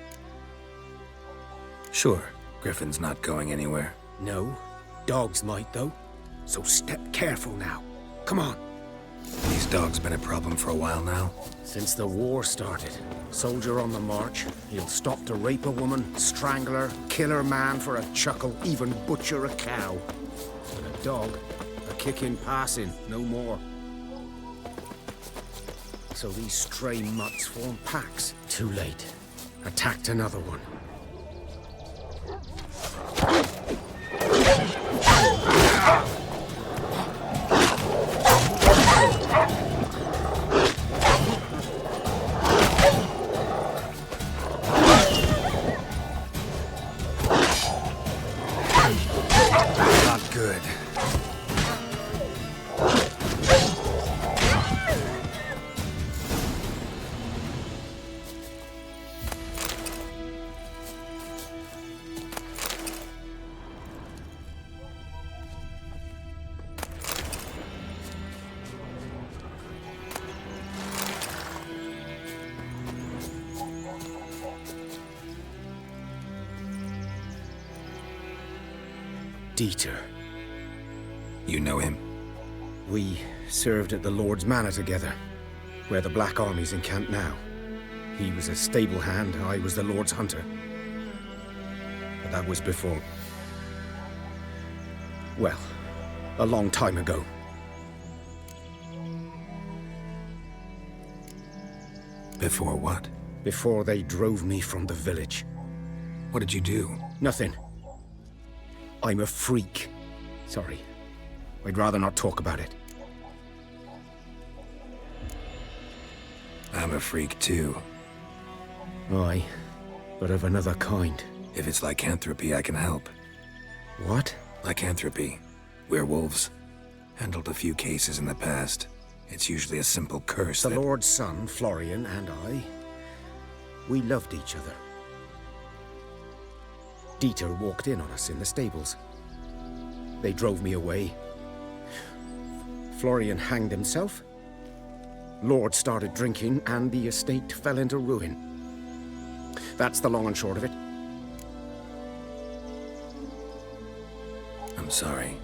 Sure. Griffin's not going anywhere. No. Dogs might, though. So step careful now. Come on. These dogs been a problem for a while now? Since the war started. Soldier on the march. He'll stop to rape a woman, strangle her, kill her man for a chuckle, even butcher a cow. But a dog, a kick in passing, no more. So these stray mutts form packs. Too late. Attacked another one. Not good. Dieter. You know him? We served at the Lord's Manor together, where the Black Army's encamped now. He was a stable hand, I was the Lord's hunter. But that was before... well, a long time ago. Before what? Before they drove me from the village. What did you do? Nothing. I'm a freak. Sorry. I'd rather not talk about it. I'm a freak too. Aye, but of another kind. If it's lycanthropy, I can help. What? Lycanthropy. Werewolves. Handled a few cases in the past. It's usually a simple curse The that... Lord's son, Florian, and I, we loved each other. Dieter walked in on us in the stables. They drove me away. Florian hanged himself. Lord started drinking, and the estate fell into ruin. That's the long and short of it. I'm sorry.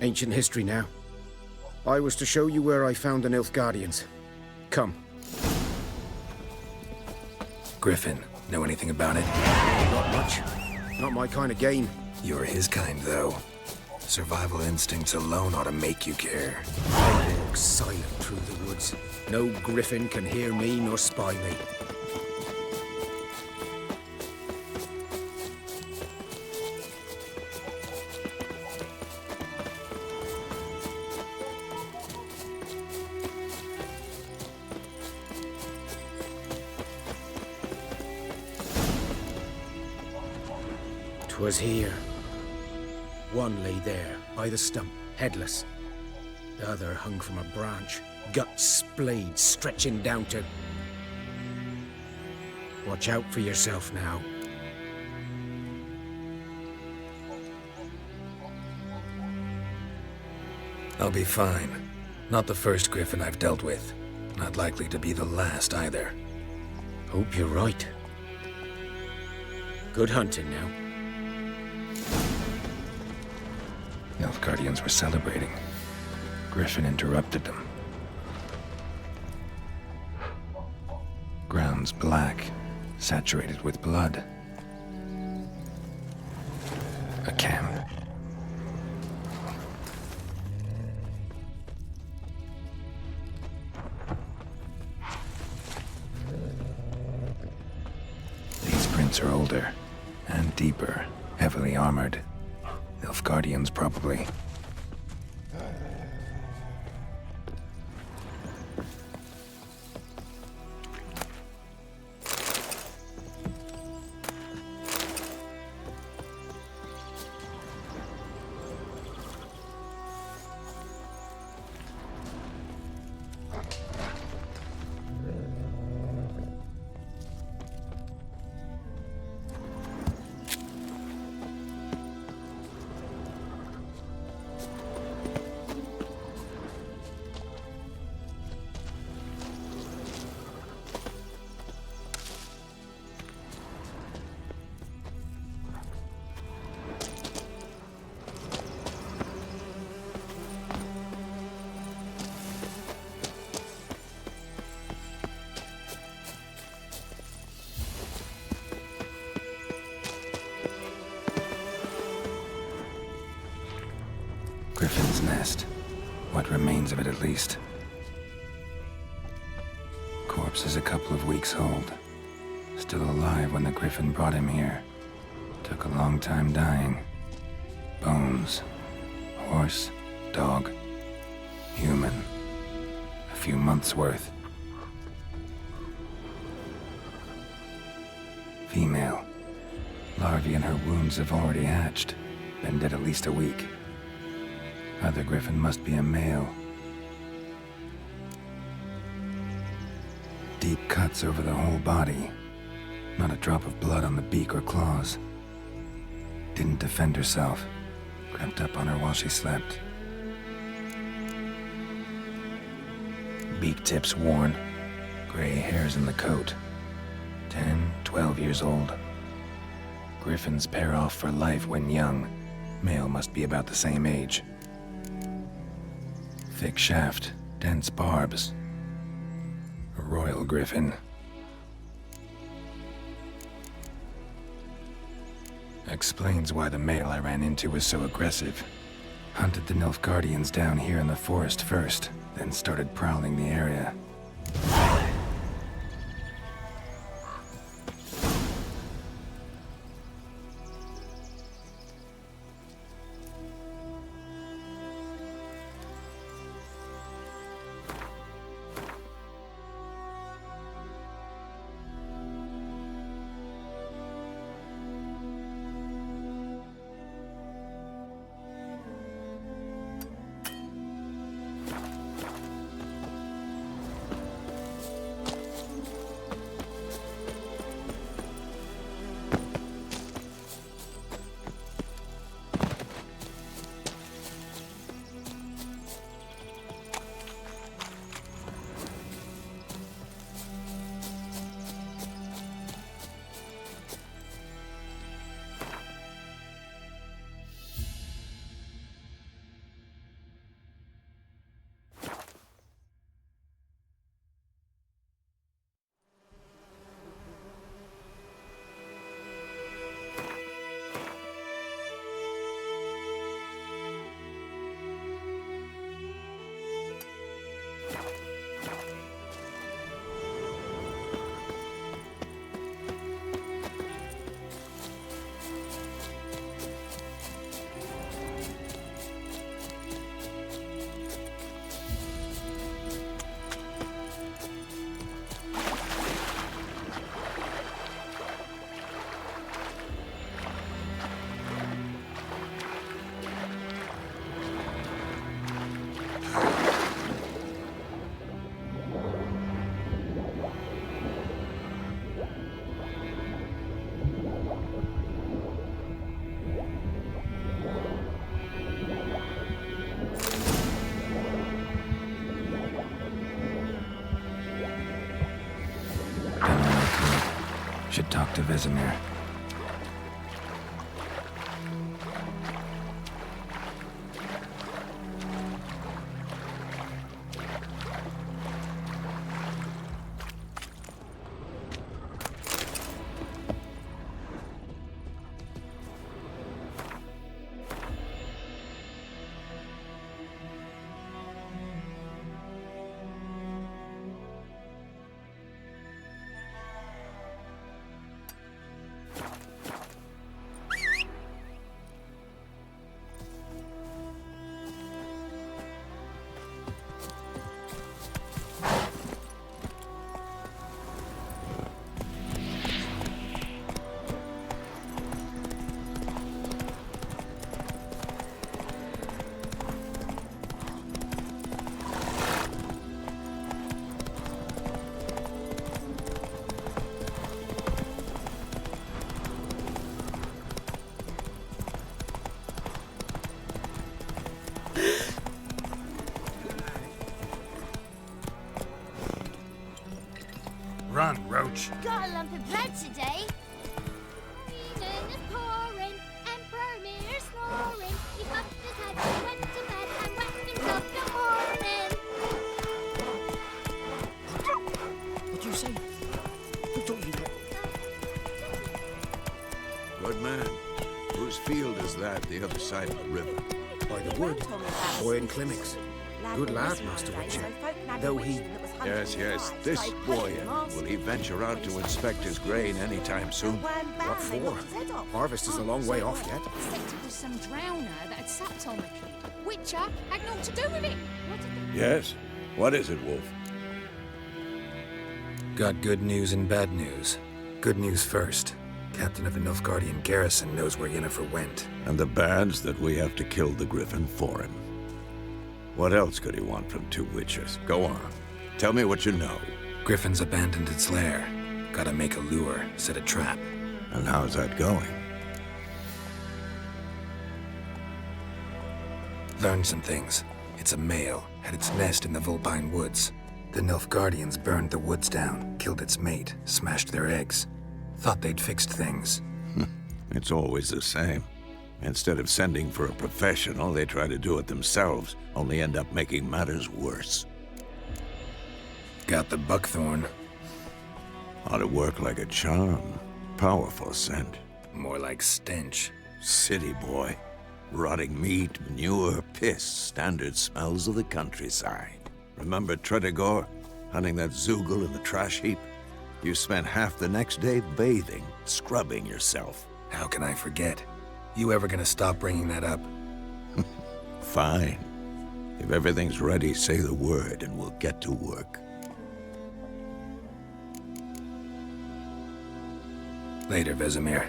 Ancient history now. I was to show you where I found the Nilfgaardians. Come. Griffin, know anything about it? Not much. Not my kind of game. You're his kind, though. Survival instincts alone ought to make you care. I walk silent through the woods. No griffin can hear me nor spy me. 'Twas here. One lay there, by the stump, headless. The other hung from a branch, guts splayed, stretching down to... Watch out for yourself now. I'll be fine. Not the first griffin I've dealt with. Not likely to be the last either. Hope you're right. Good hunting now. Nilfgaardians were celebrating. Griffin interrupted them. Ground's black, saturated with blood. A camp. These prints are older and deeper, heavily armored. Nilfgaardians, probably. Griffin's nest. What remains of it, at least. Corpse is a couple of weeks old. Still alive when the griffin brought him here. Took a long time dying. Bones. Horse. Dog. Human. A few months' worth. Female. Larvae in her wounds have already hatched. Been dead at least a week. Other griffin must be a male. Deep cuts over the whole body. Not a drop of blood on the beak or claws. Didn't defend herself. Crept up on her while she slept. Beak tips worn. Gray hairs in the coat. 10, 12 years old. Griffins pair off for life when young. Male must be about the same age. Thick shaft, dense barbs. A royal griffin. Explains why the male I ran into was so aggressive. Hunted the Nilfgaardians down here in the forest first, then started prowling the area. Should talk to Vesemir. Run, Roach. Got a lump of bread today. Raining is pouring, Emperor Mir snoring. He bumped his head, went to bed, and whacked himself till morning. What'd you say? Who told you that? Good man. Whose field is that the other side of the river? By the wood. Boy in clinics. Good lad, Master Witcher. Though he... Yes, yes. This boy. Will he venture out to inspect his grain anytime soon? What for? Harvest is a long way off yet. Suspected there's some drowner that had supped on the kid. Witcher had naught to do with it. Yes? What is it, Wolf? Got good news and bad news. Good news first. Captain of the Nilfgaardian garrison knows where Yennefer went. And the bad's that we have to kill the Griffin for him. What else could he want from two witches? Go on. Tell me what you know. Griffin's abandoned its lair. Gotta make a lure, set a trap. And how's that going? Learned some things. It's a male, had its nest in the Vulpine Woods. The Nilfgaardians burned the woods down, killed its mate, smashed their eggs. Thought they'd fixed things. It's always the same. Instead of sending for a professional, they try to do it themselves, only end up making matters worse. Got the buckthorn. Ought to work like a charm. Powerful scent. More like stench. City boy. Rotting meat, manure, piss, standard smells of the countryside. Remember Tredegor? Hunting that Zoogle in the trash heap? You spent half the next day bathing, scrubbing yourself. How can I forget? You ever gonna stop bringing that up? Fine. If everything's ready, say the word and we'll get to work. Later, Vesemir.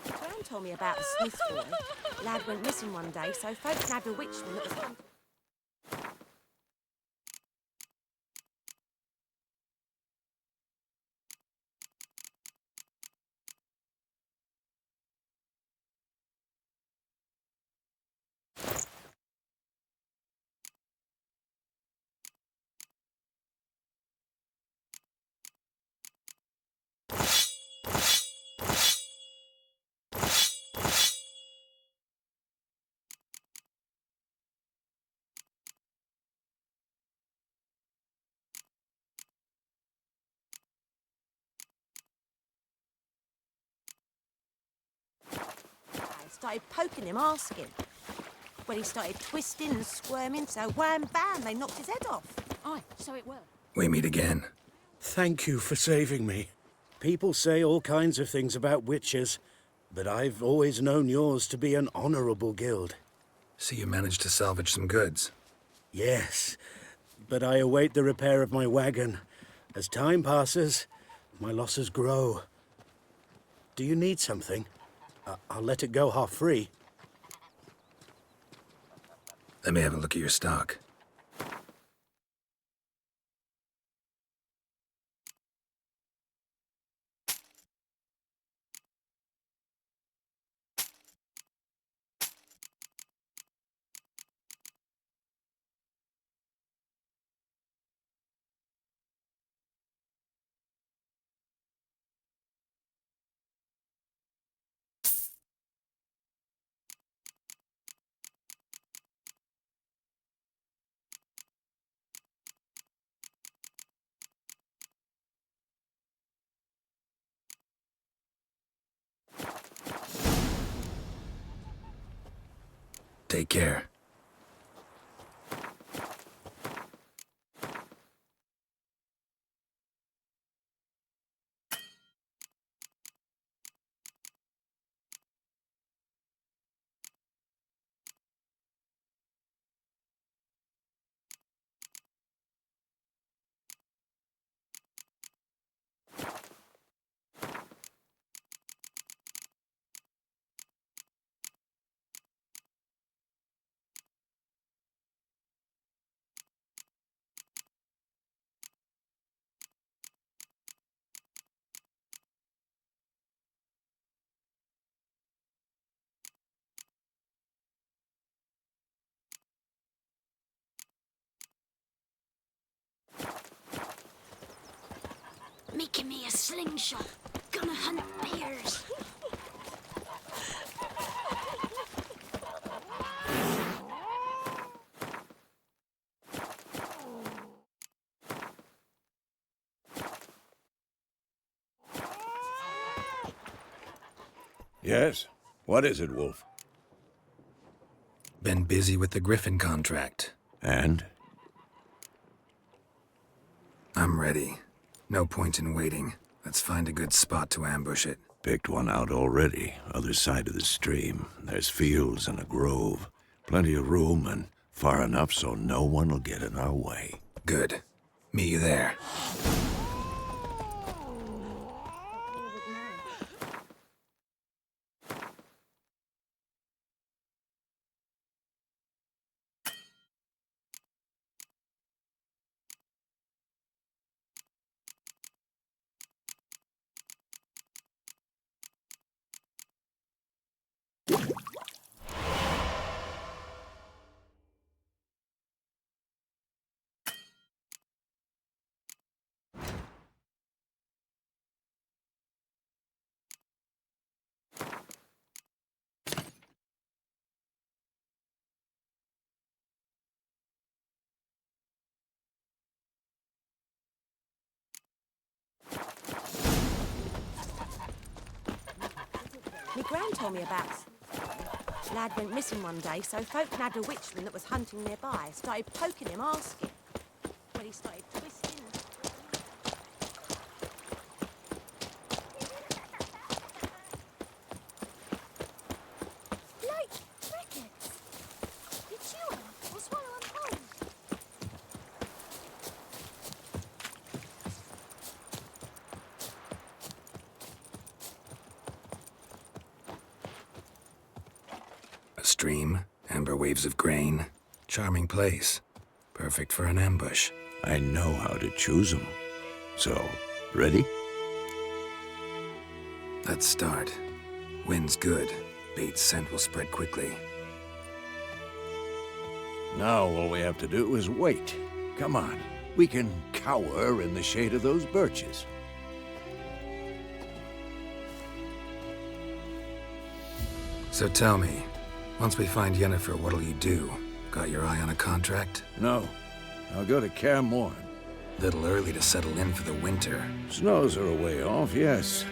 Brown told me about the Smith's boy. Lad went missing one day, so folks nabbed a witchman that was... started poking him, asking. When he started twisting and squirming, so wham bam, they knocked his head off. Aye, so it were. We meet again. Thank you for saving me. People say all kinds of things about witches, but I've always known yours to be an honorable guild. So you managed to salvage some goods? Yes, but I await the repair of my wagon. As time passes, my losses grow. Do you need something? I'll let it go half-free. Let me have a look at your stock. Take care. Making me a slingshot. Gonna hunt bears. Yes? What is it, Wolf? Been busy with the Griffin contract. And? I'm ready. No point in waiting. Let's find a good spot to ambush it. Picked one out already. Other side of the stream. There's fields and a grove. Plenty of room and far enough so no one will get in our way. Good. Meet you there. My gran told me about. Lad went missing one day, so folk nabbed a witchman that was hunting nearby. Started poking him, asking. Well, he started twisting. Like crickets. You chew them or swallow them whole. A stream, amber waves of grain. Charming place. Perfect for an ambush. I know how to choose them. So, ready? Let's start. Wind's good. Bait's scent will spread quickly. Now all we have to do is wait. Come on. We can cower in the shade of those birches. So tell me, once we find Yennefer, what'll you do? Got your eye on a contract? No. I'll go to Kaer Morhen. Little early to settle in for the winter. Snows are a way off, yes.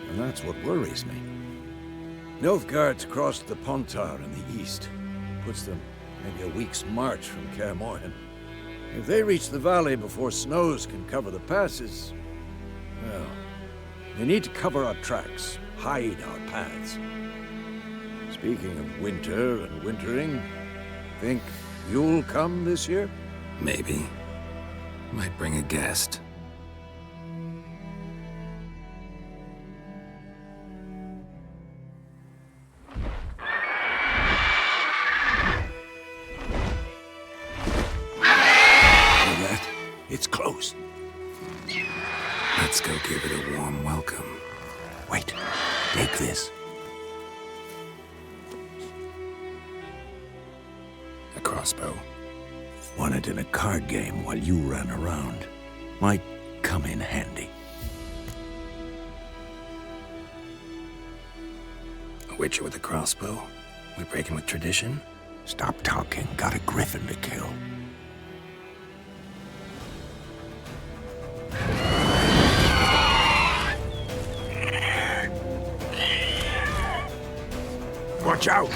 And that's what worries me. Nilfgaard's crossed the Pontar in the east. Puts them maybe a week's march from Kaer Morhen. If they reach the valley before snows can cover the passes, well, we need to cover our tracks, hide our paths. Speaking of winter and wintering, think you'll come this year? Maybe. Might bring a guest. It's close. Let's go give it a warm welcome. Wait, take this. A crossbow. Won it in a card game while you ran around. Might come in handy. A witcher with a crossbow? We breaking with tradition? Stop talking. Got a griffin to kill. Watch out!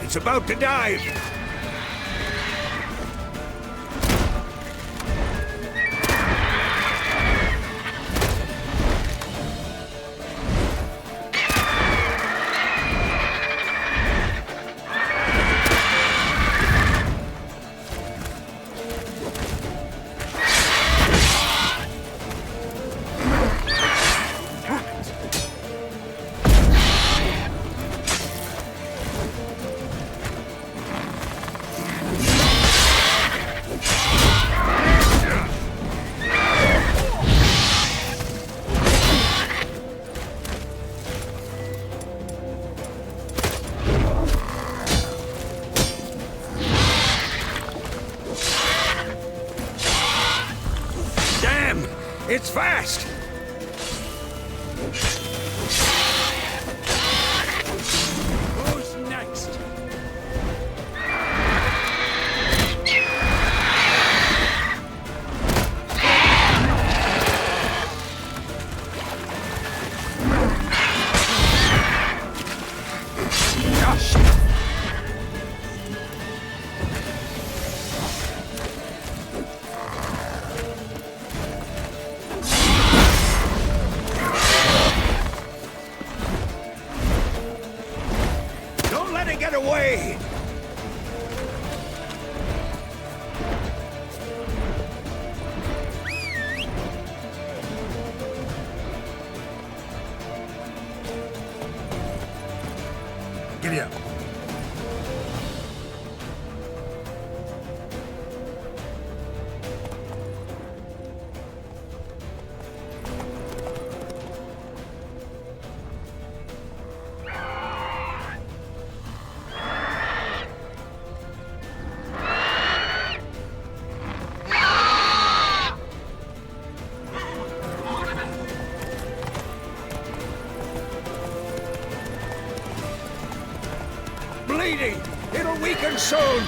It's about to dive! It's fast! Who's next? Get away! Giddy up. Bleeding! It'll weaken soon!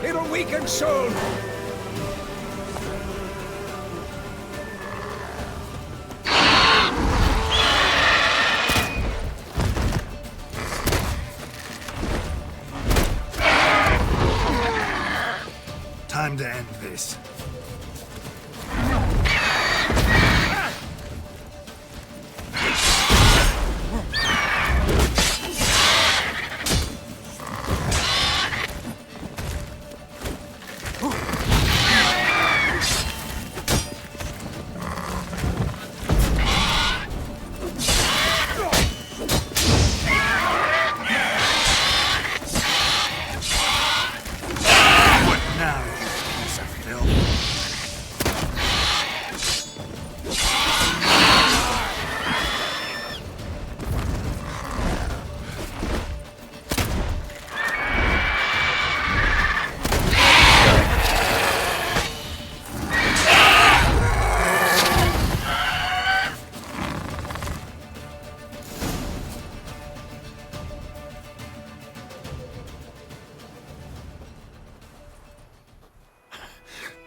It'll weaken soon! Time to end this.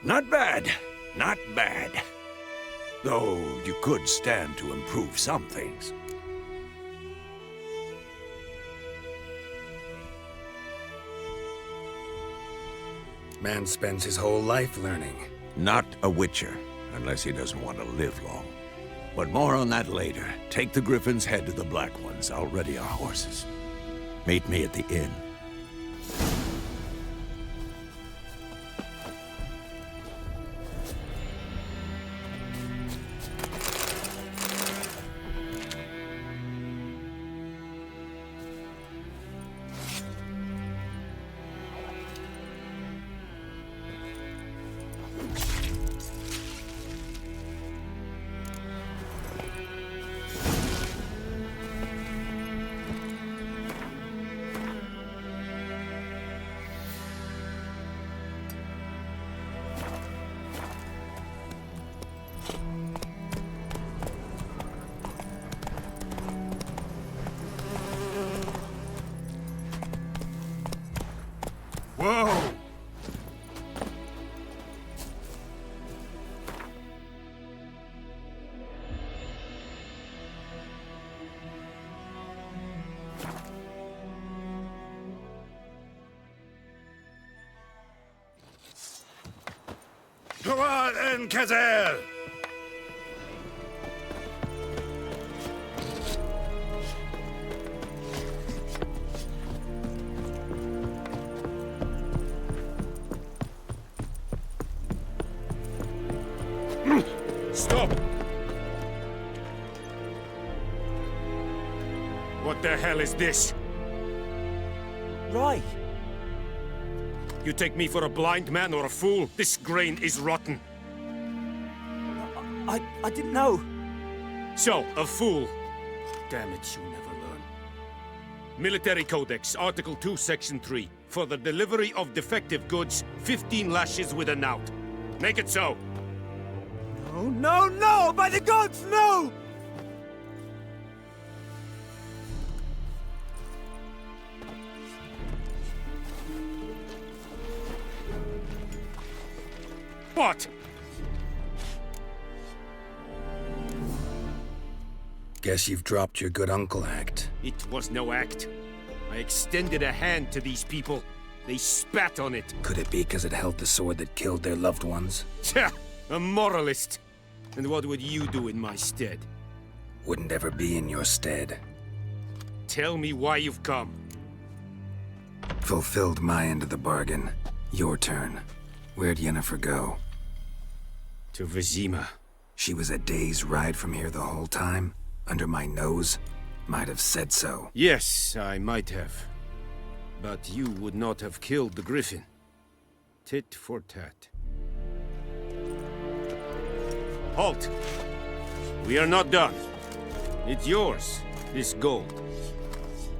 Not bad. Not bad. Though you could stand to improve some things. Man spends his whole life learning. Not a witcher, unless he doesn't want to live long. But more on that later. Take the Griffin's head to the Black Ones. I'll ready our horses. Meet me at the inn. Whoa! Go on, then, Kazel! Stop! What the hell is this? Right. You take me for a blind man or a fool? This grain is rotten. I didn't know. So, a fool. Damn it, you never learn. Military Codex, Article 2, Section 3. For the delivery of defective goods, 15 lashes with a knout. Make it so. Oh, no, no! By the gods, no! What? Guess you've dropped your good uncle act. It was no act. I extended a hand to these people. They spat on it. Could it be because it held the sword that killed their loved ones? Tja, a moralist. And what would you do in my stead? Wouldn't ever be in your stead. Tell me why you've come. Fulfilled my end of the bargain. Your turn. Where'd Yennefer go? To Vizima. She was a day's ride from here the whole time? Under my nose? Might have said so. Yes, I might have. But you would not have killed the Griffin. Tit for tat. Halt! We are not done. It's yours, this gold.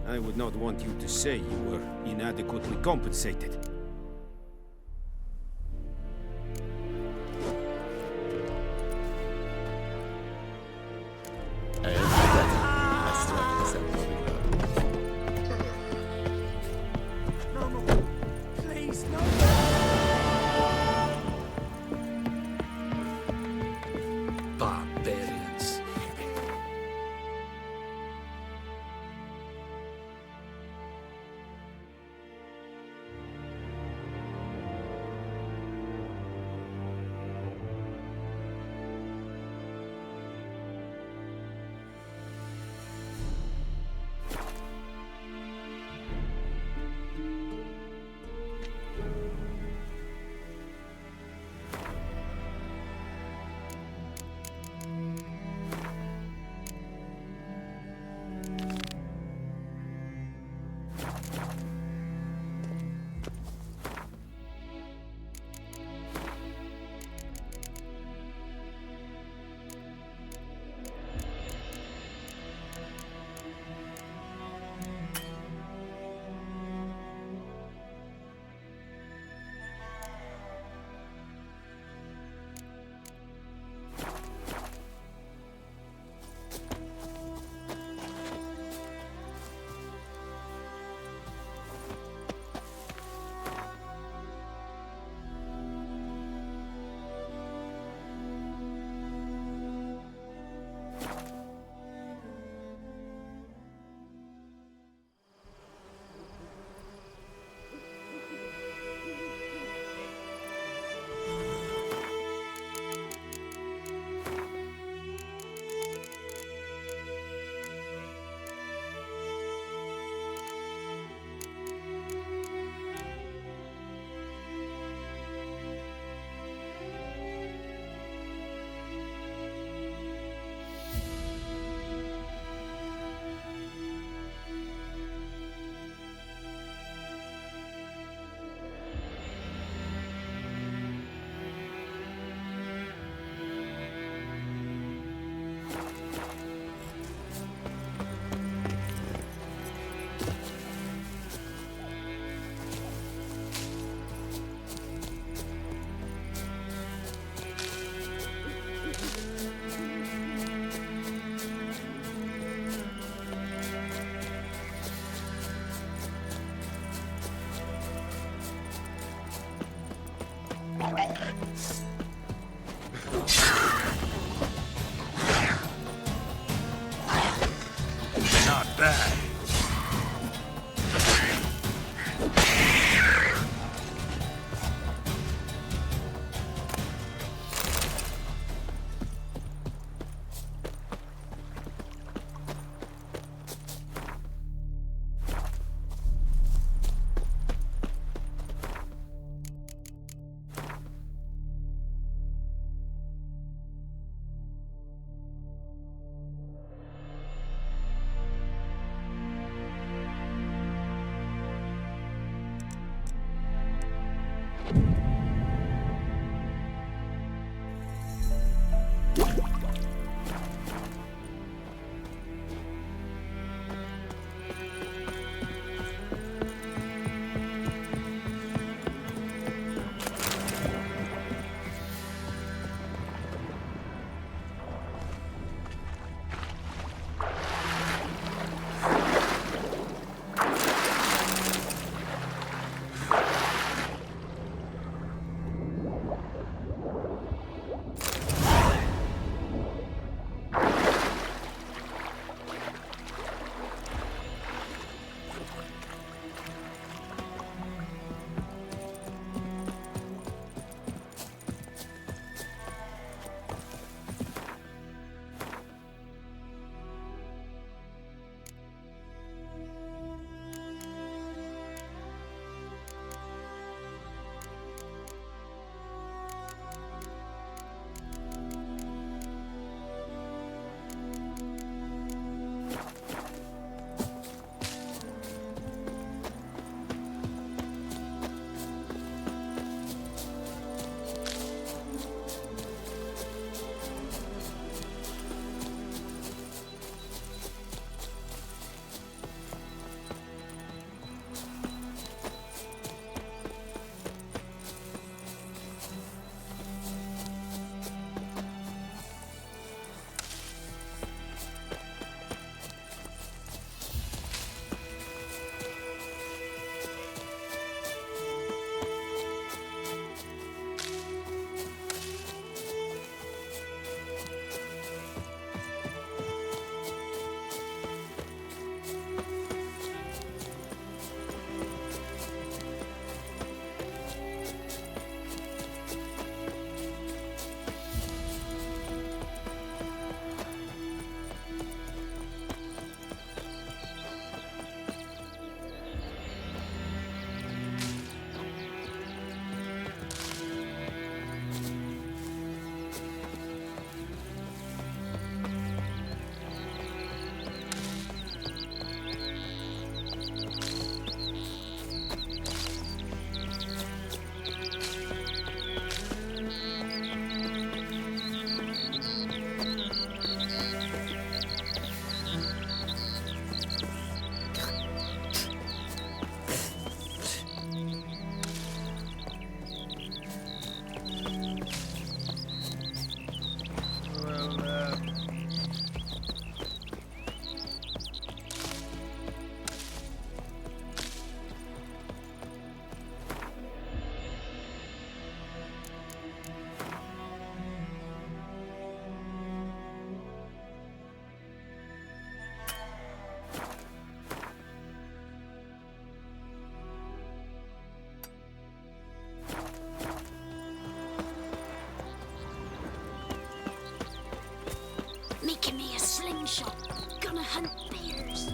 I would not want you to say you were inadequately compensated. No, please, no! slingshot. Gonna hunt bears.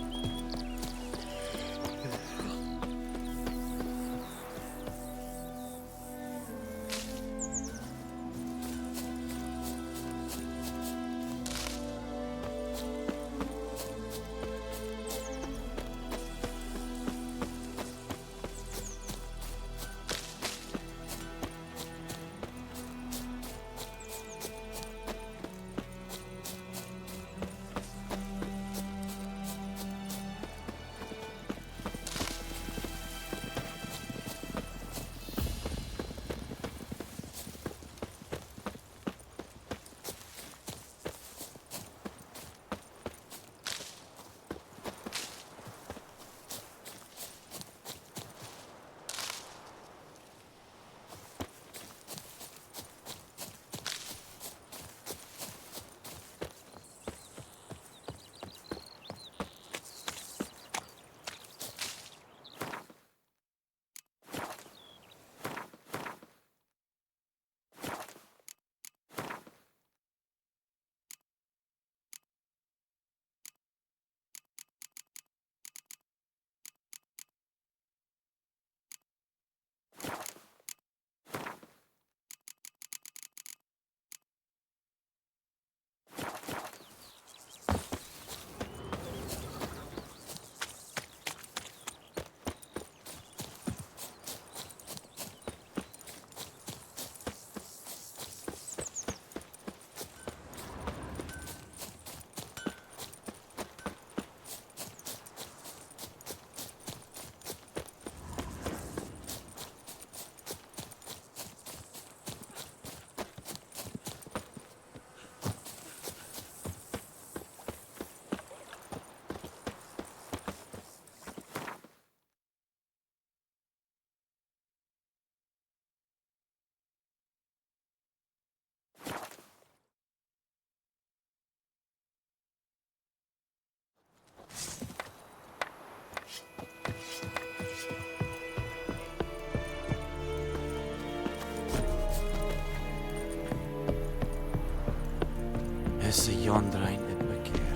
Esse Jondrain et bekeer.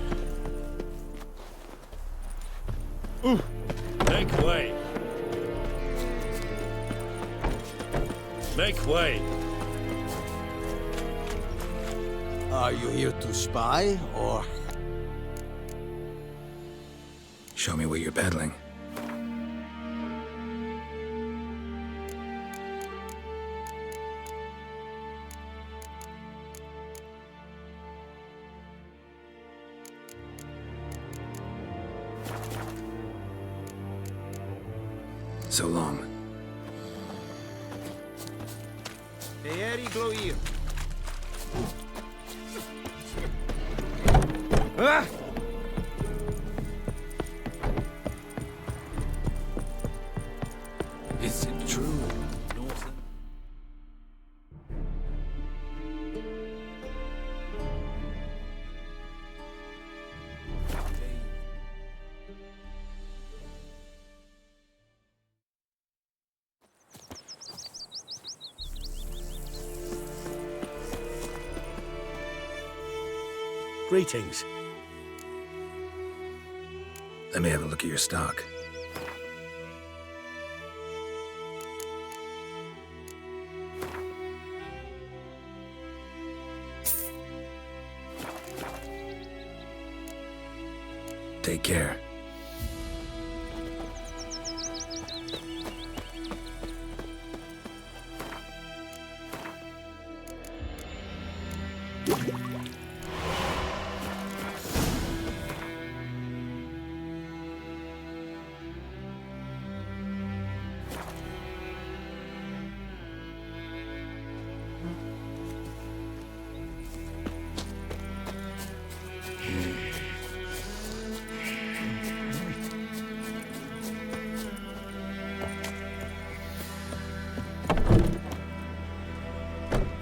Make way! Make way! Are you here to spy, or...? Show me what you're peddling. So long. Eeri gloir. Ah! Is it true? Northern? Greetings. Let me have a look at your stock. Take care.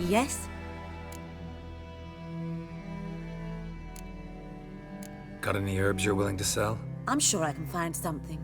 Yes? Got any herbs you're willing to sell? I'm sure I can find something.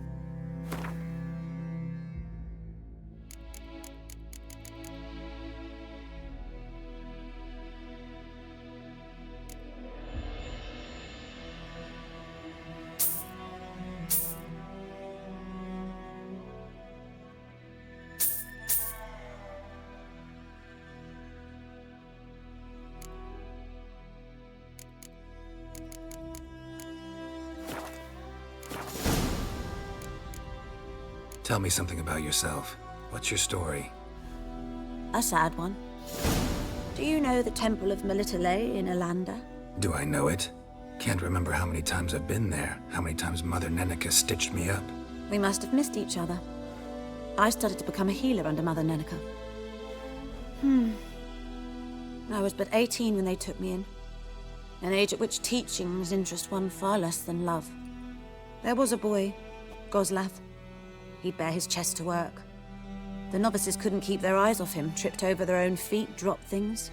Tell me something about yourself. What's your story? A sad one. Do you know the Temple of Melitele in Alanda? Do I know it? Can't remember how many times I've been there, how many times Mother Nenica stitched me up. We must have missed each other. I started to become a healer under Mother Nenica. I was but 18 when they took me in. An age at which teachings interest one far less than love. There was a boy, Goslath. He'd bare his chest to work. The novices couldn't keep their eyes off him, tripped over their own feet, dropped things.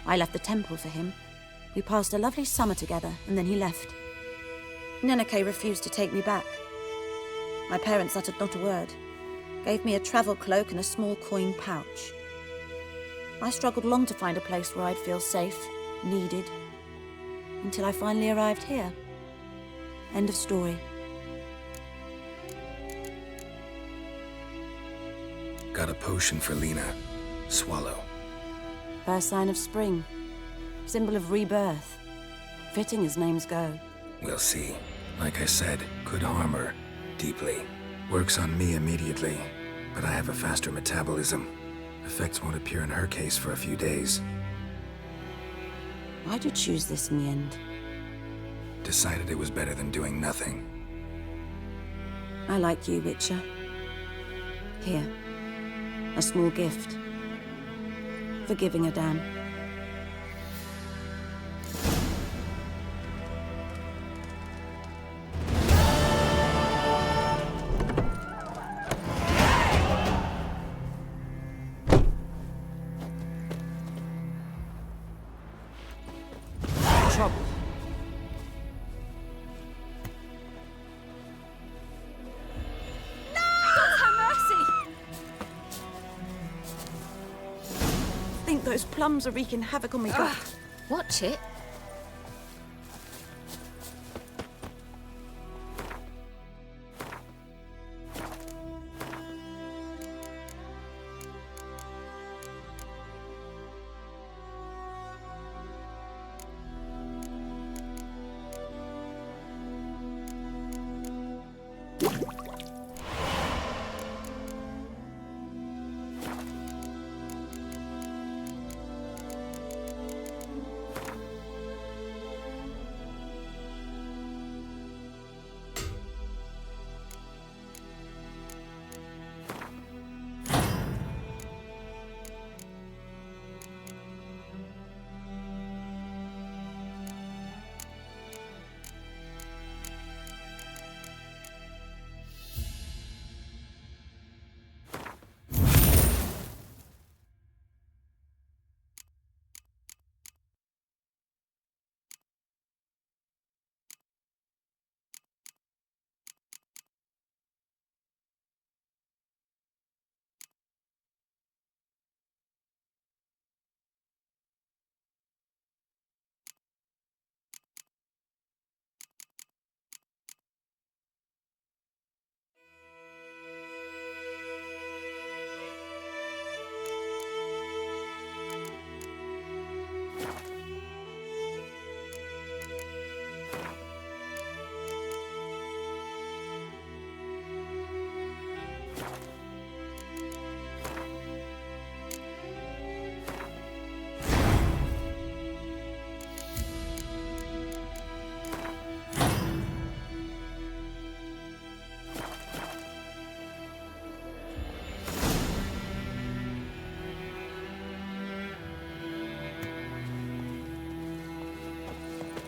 I left the temple for him. We passed a lovely summer together, and then he left. Nenike refused to take me back. My parents uttered not a word, gave me a travel cloak and a small coin pouch. I struggled long to find a place where I'd feel safe, needed, until I finally arrived here. End of story. Got a potion for Lena. Swallow. First sign of spring. Symbol of rebirth. Fitting as names go. We'll see. Like I said, could harm her. Deeply. Works on me immediately, but I have a faster metabolism. Effects won't appear in her case for a few days. Why'd you choose this in the end? Decided it was better than doing nothing. I like you, Witcher. Here. A small gift. For giving a damn. Trouble. I think those plums are wreaking havoc on me gut. Watch it.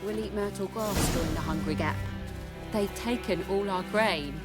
We'll eat myrtle grass during the hungry gap. They've taken all our grain.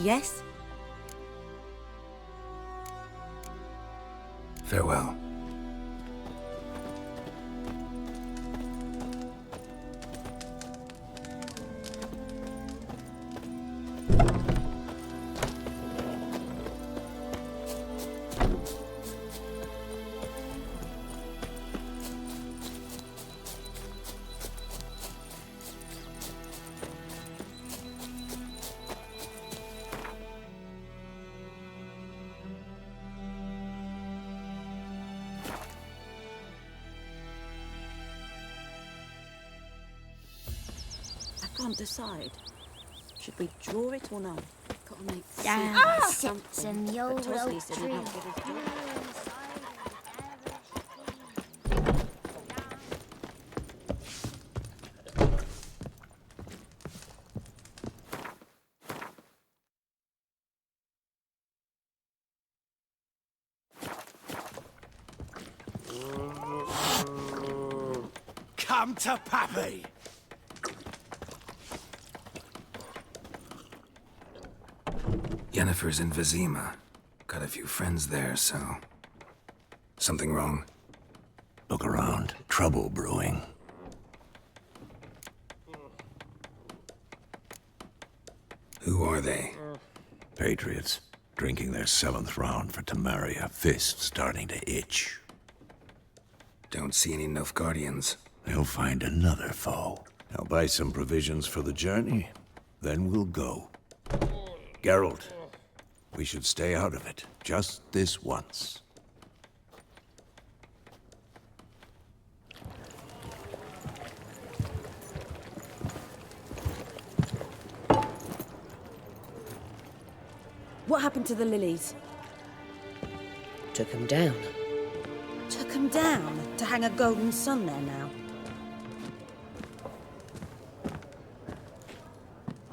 Yes? Farewell. I can't decide. Should we draw it or no? Gotta make Simpson, you'll But Tosley said he'd not get his dog. Come to Pappy! Yennefer's in Vizima. Got a few friends there, so... Something wrong? Look around. Trouble brewing. Who are they? Patriots. Drinking their 7th round for Temeria. Fists starting to itch. Don't see any Nilfgaardians. They'll find another foe. I'll buy some provisions for the journey. Then we'll go. Geralt, we should stay out of it. Just this once. What happened to the lilies? Took them down. Took them down to hang a golden sun there now.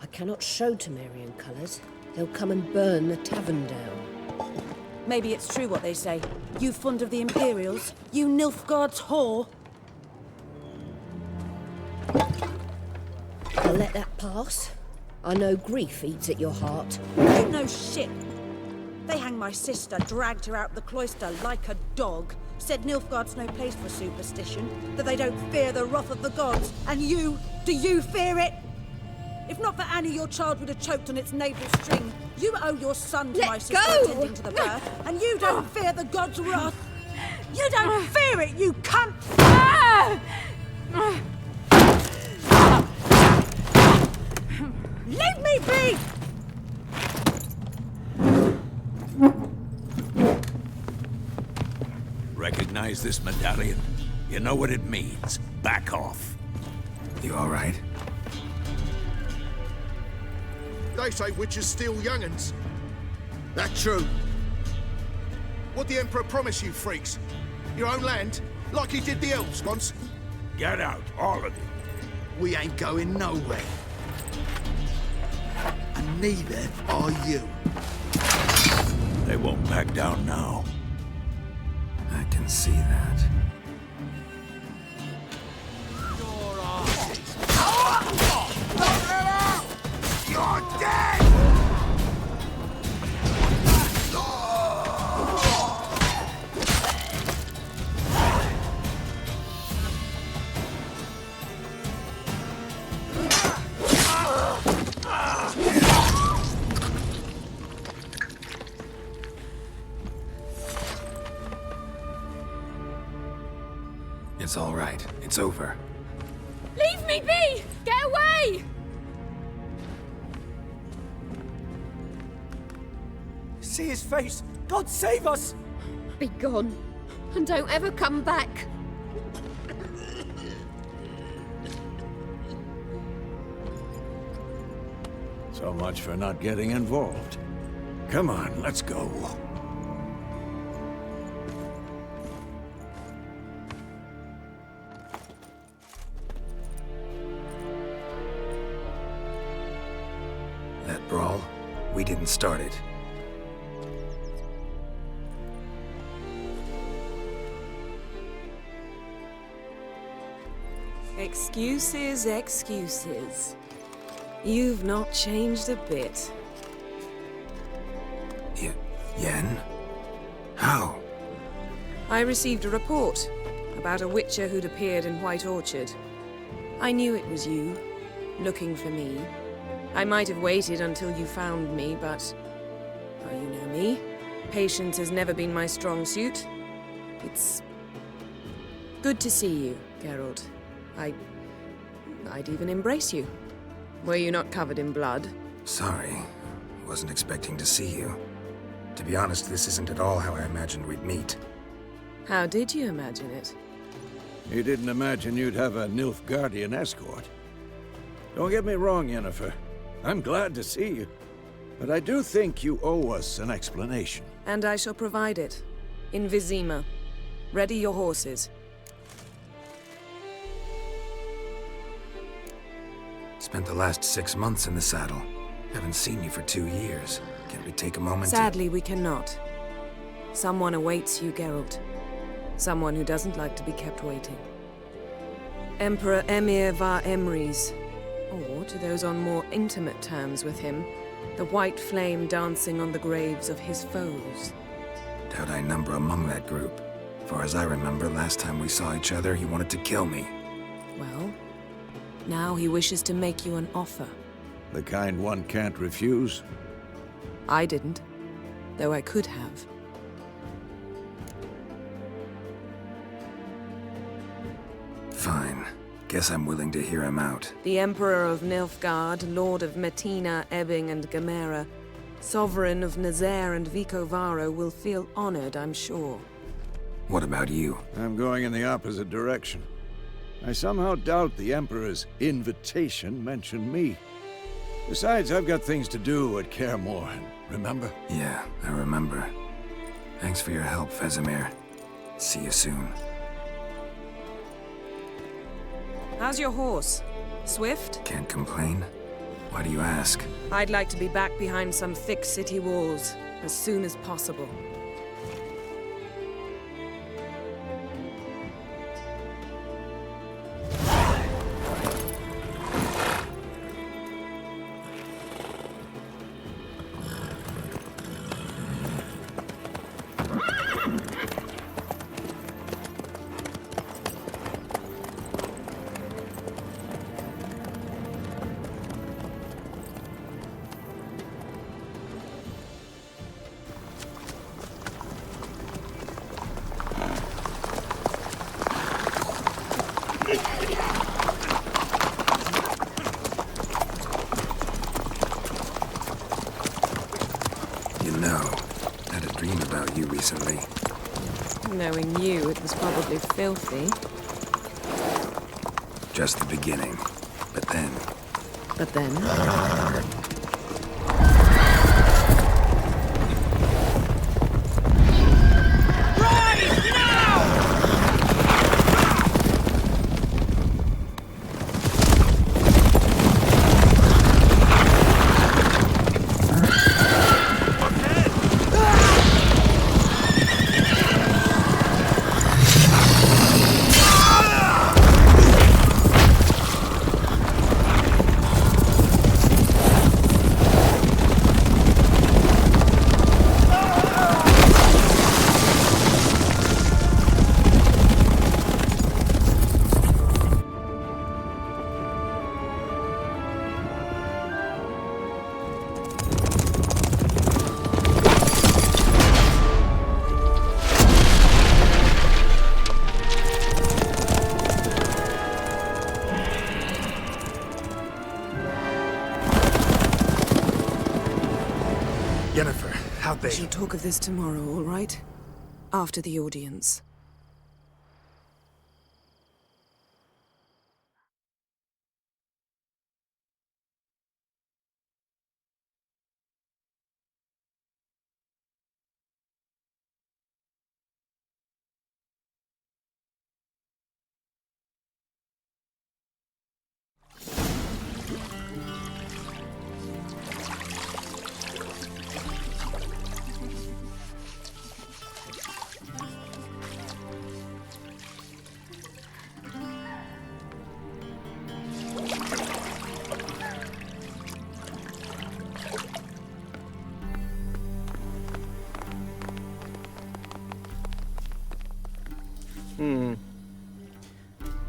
I cannot show Temerian colours. They'll come and burn the tavern down. Maybe it's true what they say. You fond of the Imperials? You Nilfgaard's whore? I'll let that pass. I know grief eats at your heart. You know shit. They hanged my sister, dragged her out the cloister like a dog. Said Nilfgaard's no place for superstition, that they don't fear the wrath of the gods. And you, do you fear it? If not for Annie, your child would have choked on its navel string. You owe your son to my sister attending to the birth, and you don't fear the gods' wrath. You don't fear it, you cunt! Leave me be! Recognize this medallion? You know what it means. Back off. You all right? They say witches steal young'uns. That true? What the Emperor promise you, freaks? Your own land? Like he did the elves once? Get out, all of you. We ain't going nowhere. And neither are you. They won't back down now. I can see that. You're dead! It's all right. It's over. Leave me be! Get away! See his face! God save us! Be gone, and don't ever come back. So much for not getting involved. Come on, let's go. That brawl, we didn't start it. Excuses, excuses. You've not changed a bit. Yen? How? I received a report about a witcher who'd appeared in White Orchard. I knew it was you, looking for me. I might have waited until you found me, but... well, you know me. Patience has never been my strong suit. It's... good to see you, Geralt. I'd even embrace you. Were you not covered in blood? Sorry. Wasn't expecting to see you. To be honest, this isn't at all how I imagined we'd meet. How did you imagine it? You didn't imagine you'd have a Nilfgaardian escort. Don't get me wrong, Yennefer. I'm glad to see you. But I do think you owe us an explanation. And I shall provide it. In Vizima. Ready your horses. Spent the last 6 months in the saddle. Haven't seen you for 2 years. Can we take a moment Sadly, we cannot. Someone awaits you, Geralt. Someone who doesn't like to be kept waiting. Emperor Emir var Emrys. Or, to those on more intimate terms with him, the white flame dancing on the graves of his foes. Doubt I number among that group. Far as I remember, last time we saw each other, he wanted to kill me. Well, now he wishes to make you an offer. The kind one can't refuse? I didn't, though I could have. Fine. Guess I'm willing to hear him out. The Emperor of Nilfgaard, Lord of Metina, Ebbing, and Gamera, Sovereign of Nazaire and Vicovaro will feel honored, I'm sure. What about you? I'm going in the opposite direction. I somehow doubt the Emperor's invitation mentioned me. Besides, I've got things to do at Kaer Morhen, remember? Yeah, I remember. Thanks for your help, Vesemir. See you soon. How's your horse? Swift? Can't complain. Why do you ask? I'd like to be back behind some thick city walls as soon as possible. Recently. Knowing you, it was probably filthy. Just the beginning. But then... But then? Yennefer, how'd they... We shall talk of this tomorrow, all right? After the audience.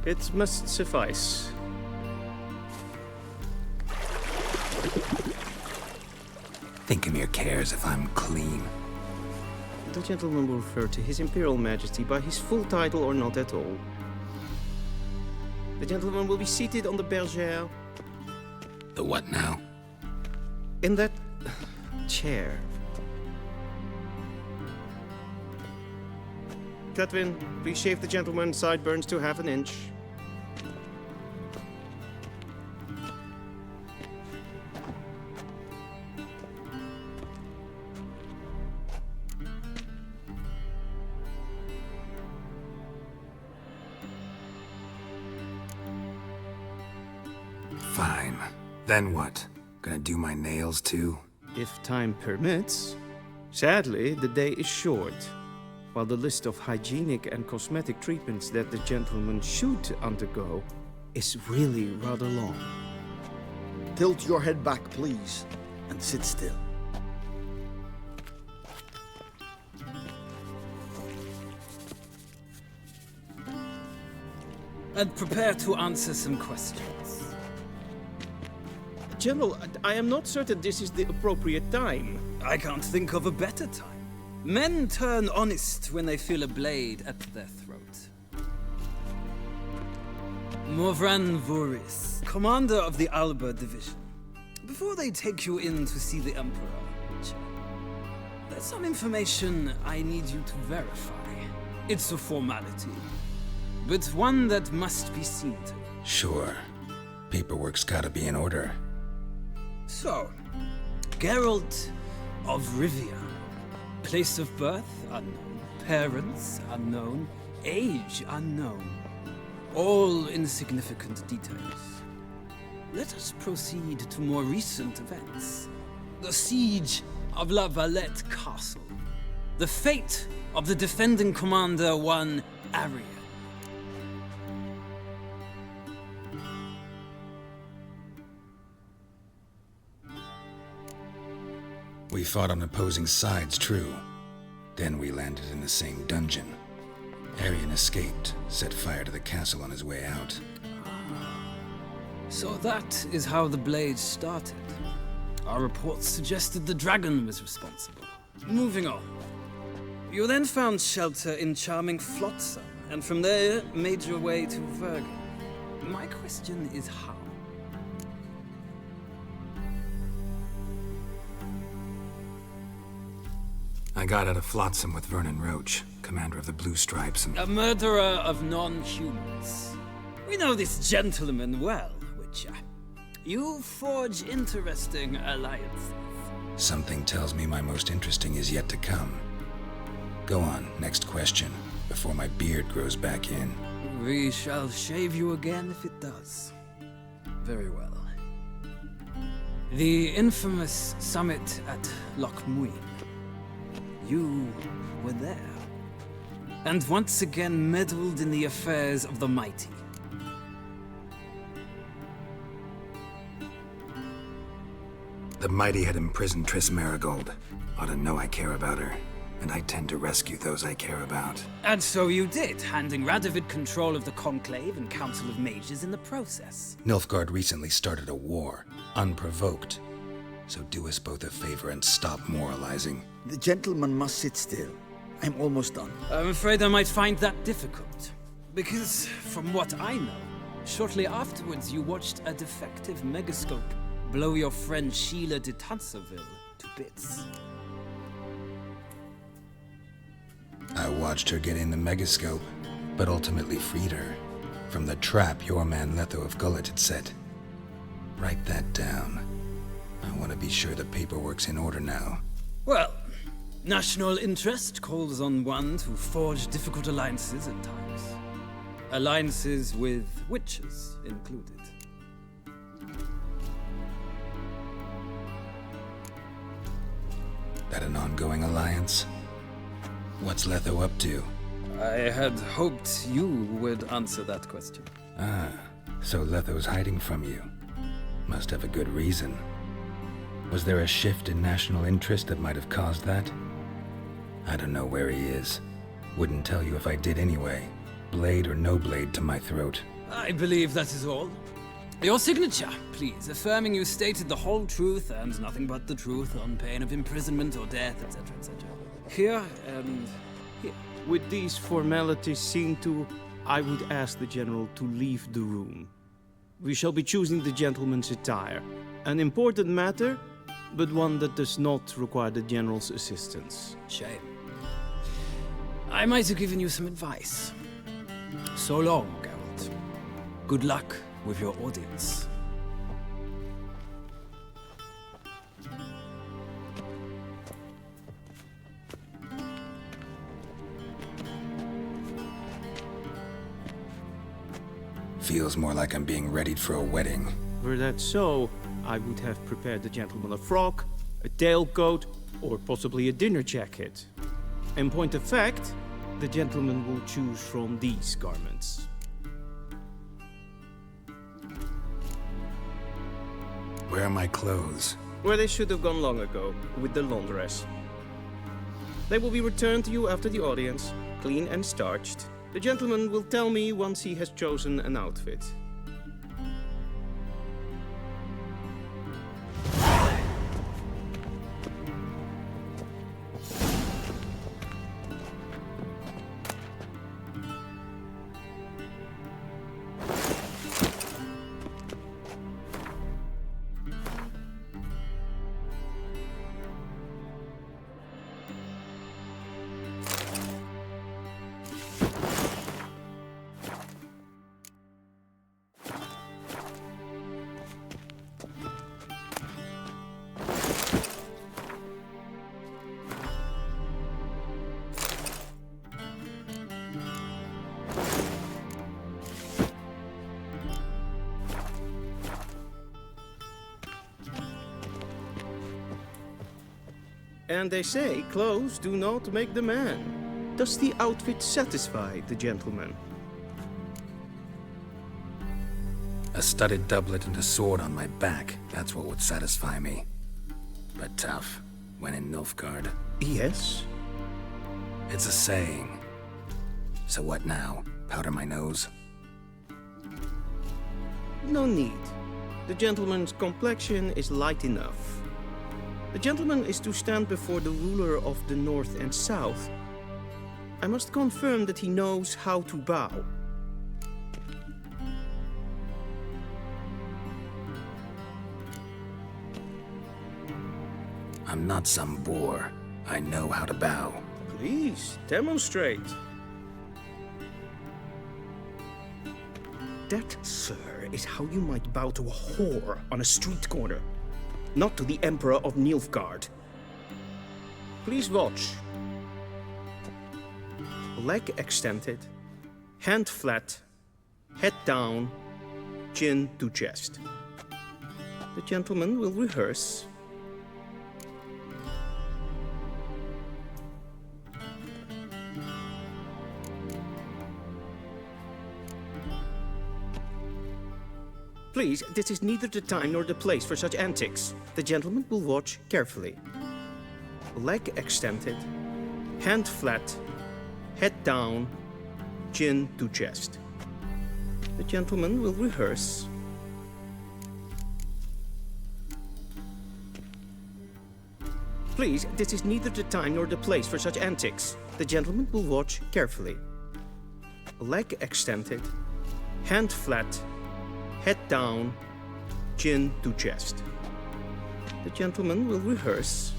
It must suffice. Thinkamere cares if I'm clean. The gentleman will refer to His Imperial Majesty by his full title or not at all. The gentleman will be seated on the bergère. The what now? In that chair. Catwin, please shave the gentleman's sideburns to half an inch. Fine. Then what? Gonna do my nails too? If time permits. Sadly, the day is short, while the list of hygienic and cosmetic treatments that the gentleman should undergo is really rather long. Tilt your head back, please, and sit still. And prepare to answer some questions. General, I am not certain this is the appropriate time. I can't think of a better time. Men turn honest when they feel a blade at their throat. Morvran Voris, commander of the Alba Division. Before they take you in to see the Emperor, Witcher, there's some information I need you to verify. It's a formality, but one that must be seen to. Sure. Paperwork's gotta be in order. So, Geralt of Rivia. Place of birth unknown. Parents unknown. Age unknown. All insignificant details. Let us proceed to more recent events. The siege of La Valette Castle. The fate of the defending commander, one Arian. We fought on opposing sides, true. Then we landed in the same dungeon. Arian escaped, set fire to the castle on his way out. So that is how the blade started. Our reports suggested the dragon was responsible. Moving on. You then found shelter in charming Flotsam, and from there made your way to Vergen. My question is how? I got out of Flotsam with Vernon Roach, commander of the Blue Stripes, and... A murderer of non-humans. We know this gentleman well, Witcher. You forge interesting alliances. Something tells me my most interesting is yet to come. Go on, next question, before my beard grows back in. We shall shave you again if it does. Very well. The infamous summit at Loch Muin. You were there. And once again meddled in the affairs of the mighty. The mighty had imprisoned Triss Marigold. Ought to know I care about her, and I tend to rescue those I care about. And so you did, handing Radovid control of the Conclave and Council of Mages in the process. Nilfgaard recently started a war, unprovoked. So do us both a favor and stop moralizing. The gentleman must sit still. I'm almost done. I'm afraid I might find that difficult. Because, from what I know, shortly afterwards you watched a defective megascope blow your friend Sheila de Tanserville to bits. I watched her get in the megascope, but ultimately freed her from the trap your man Letho of Gullet had set. Write that down. I want to be sure the paperwork's in order now. Well, national interest calls on one to forge difficult alliances at times. Alliances with witches included. That an ongoing alliance? What's Letho up to? I had hoped you would answer that question. Ah, so Letho's hiding from you. Must have a good reason. Was there a shift in national interest that might have caused that? I don't know where he is. Wouldn't tell you if I did anyway. Blade or no blade to my throat. I believe that is all. Your signature, please, affirming you stated the whole truth and nothing but the truth on pain of imprisonment or death, etc., etc. Here and here. With these formalities seen to, I would ask the General to leave the room. We shall be choosing the gentleman's attire. An important matter, but one that does not require the General's assistance. Shame. I might have given you some advice. So long, Geralt. Good luck with your audience. Feels more like I'm being readied for a wedding. Were that so, I would have prepared the gentleman a frock, a tailcoat, or possibly a dinner jacket. In point of fact, the gentleman will choose from these garments. Where are my clothes? Where they should have gone long ago, with the laundress. They will be returned to you after the audience, clean and starched. The gentleman will tell me once he has chosen an outfit. And they say clothes do not make the man. Does the outfit satisfy the gentleman? A studded doublet and a sword on my back, that's what would satisfy me. But tough, when in Nilfgaard. Yes? It's a saying. So what now? Powder my nose? No need. The gentleman's complexion is light enough. The gentleman is to stand before the ruler of the North and South. I must confirm that he knows how to bow. I'm not some boor. I know how to bow. Please, demonstrate. That, sir, is how you might bow to a whore on a street corner. Not to the Emperor of Nilfgaard. Please watch. Leg extended, hand flat, head down, chin to chest. The gentleman will rehearse. Please, this is neither the time nor the place for such antics. The gentleman will watch carefully. Leg extended, hand flat, head down, chin to chest. The gentleman will rehearse. Please, this is neither the time nor the place for such antics. The gentleman will watch carefully. Leg extended, hand flat, head down, chin to chest. The gentleman will rehearse.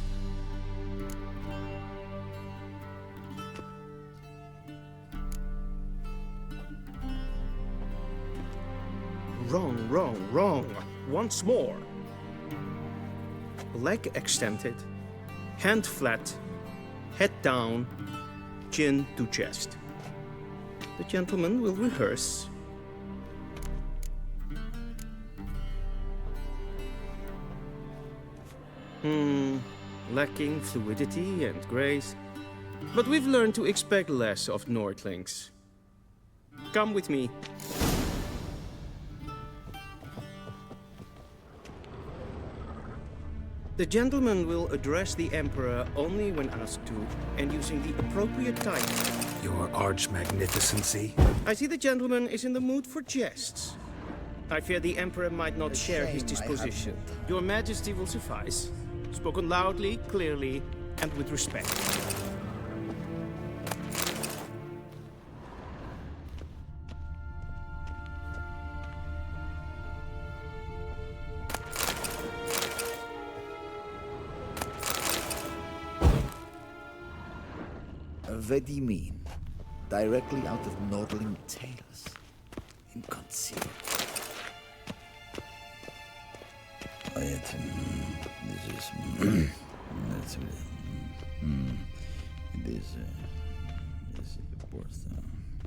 Wrong, wrong, wrong. Once more. Leg extended, hand flat, head down, chin to chest. The gentleman will rehearse. Lacking fluidity and grace. But we've learned to expect less of Nordlings. Come with me. The gentleman will address the Emperor only when asked to, and using the appropriate title. Your arch-magnificency? I see the gentleman is in the mood for jests. I fear the Emperor might not share his disposition. Your Majesty will suffice. Spoken loudly, clearly, and with respect. What do you mean? Directly out of Nordling tales? Inconceivable. This is... It is worth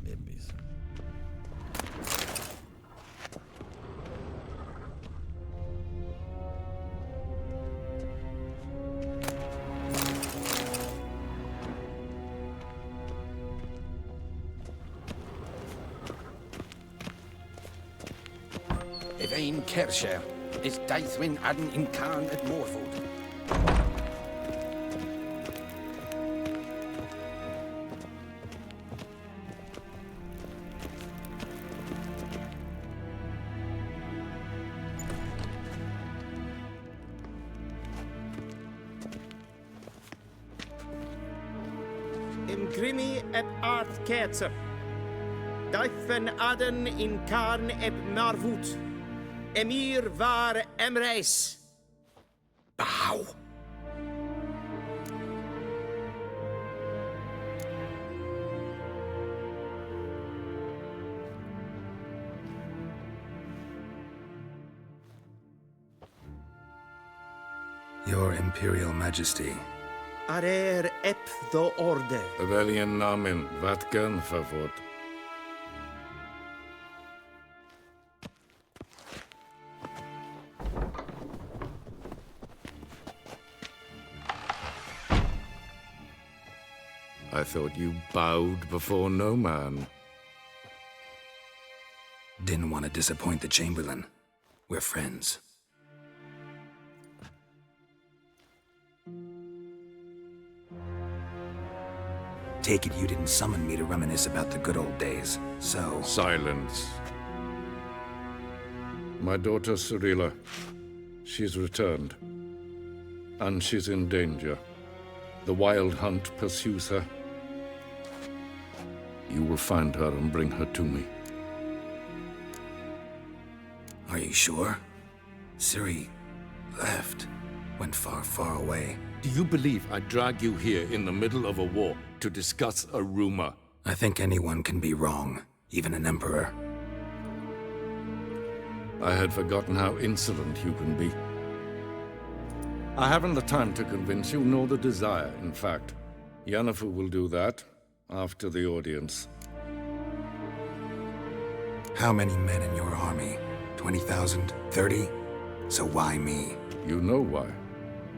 maybe. Evain Kersher is Daithwin Adden in Khan at Morford. Imgrimi ep art Kerzer. Daithwen Adden in Khan ep Marvut. Emir var Emreis. Bow. Your Imperial Majesty. Arer ep the orde. Velian namen, vatgen favot. I thought you bowed before no man. Didn't want to disappoint the Chamberlain. We're friends. Take it you didn't summon me to reminisce about the good old days, so... Silence. My daughter Cyrilla, she's returned. And she's in danger. The Wild Hunt pursues her. You will find her and bring her to me. Are you sure? Ciri left. Went far, far away. Do you believe I drag you here in the middle of a war to discuss a rumor? I think anyone can be wrong, even an emperor. I had forgotten how insolent you can be. I haven't the time to convince you, nor the desire, in fact. Yennefer will do that after the audience. How many men in your army? 20,000? 30? So why me? You know why.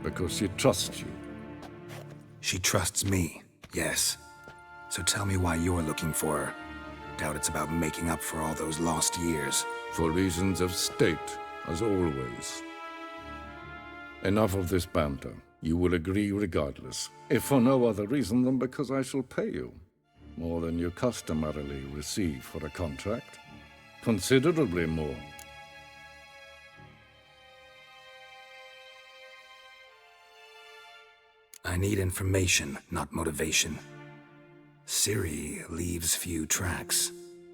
Because she trusts you. She trusts me, yes. So tell me why you're looking for her. Doubt it's about making up for all those lost years. For reasons of state, as always. Enough of this banter. You will agree regardless, if for no other reason than because I shall pay you. More than you customarily receive for a contract. Considerably more. I need information, not motivation. Ciri leaves few tracks.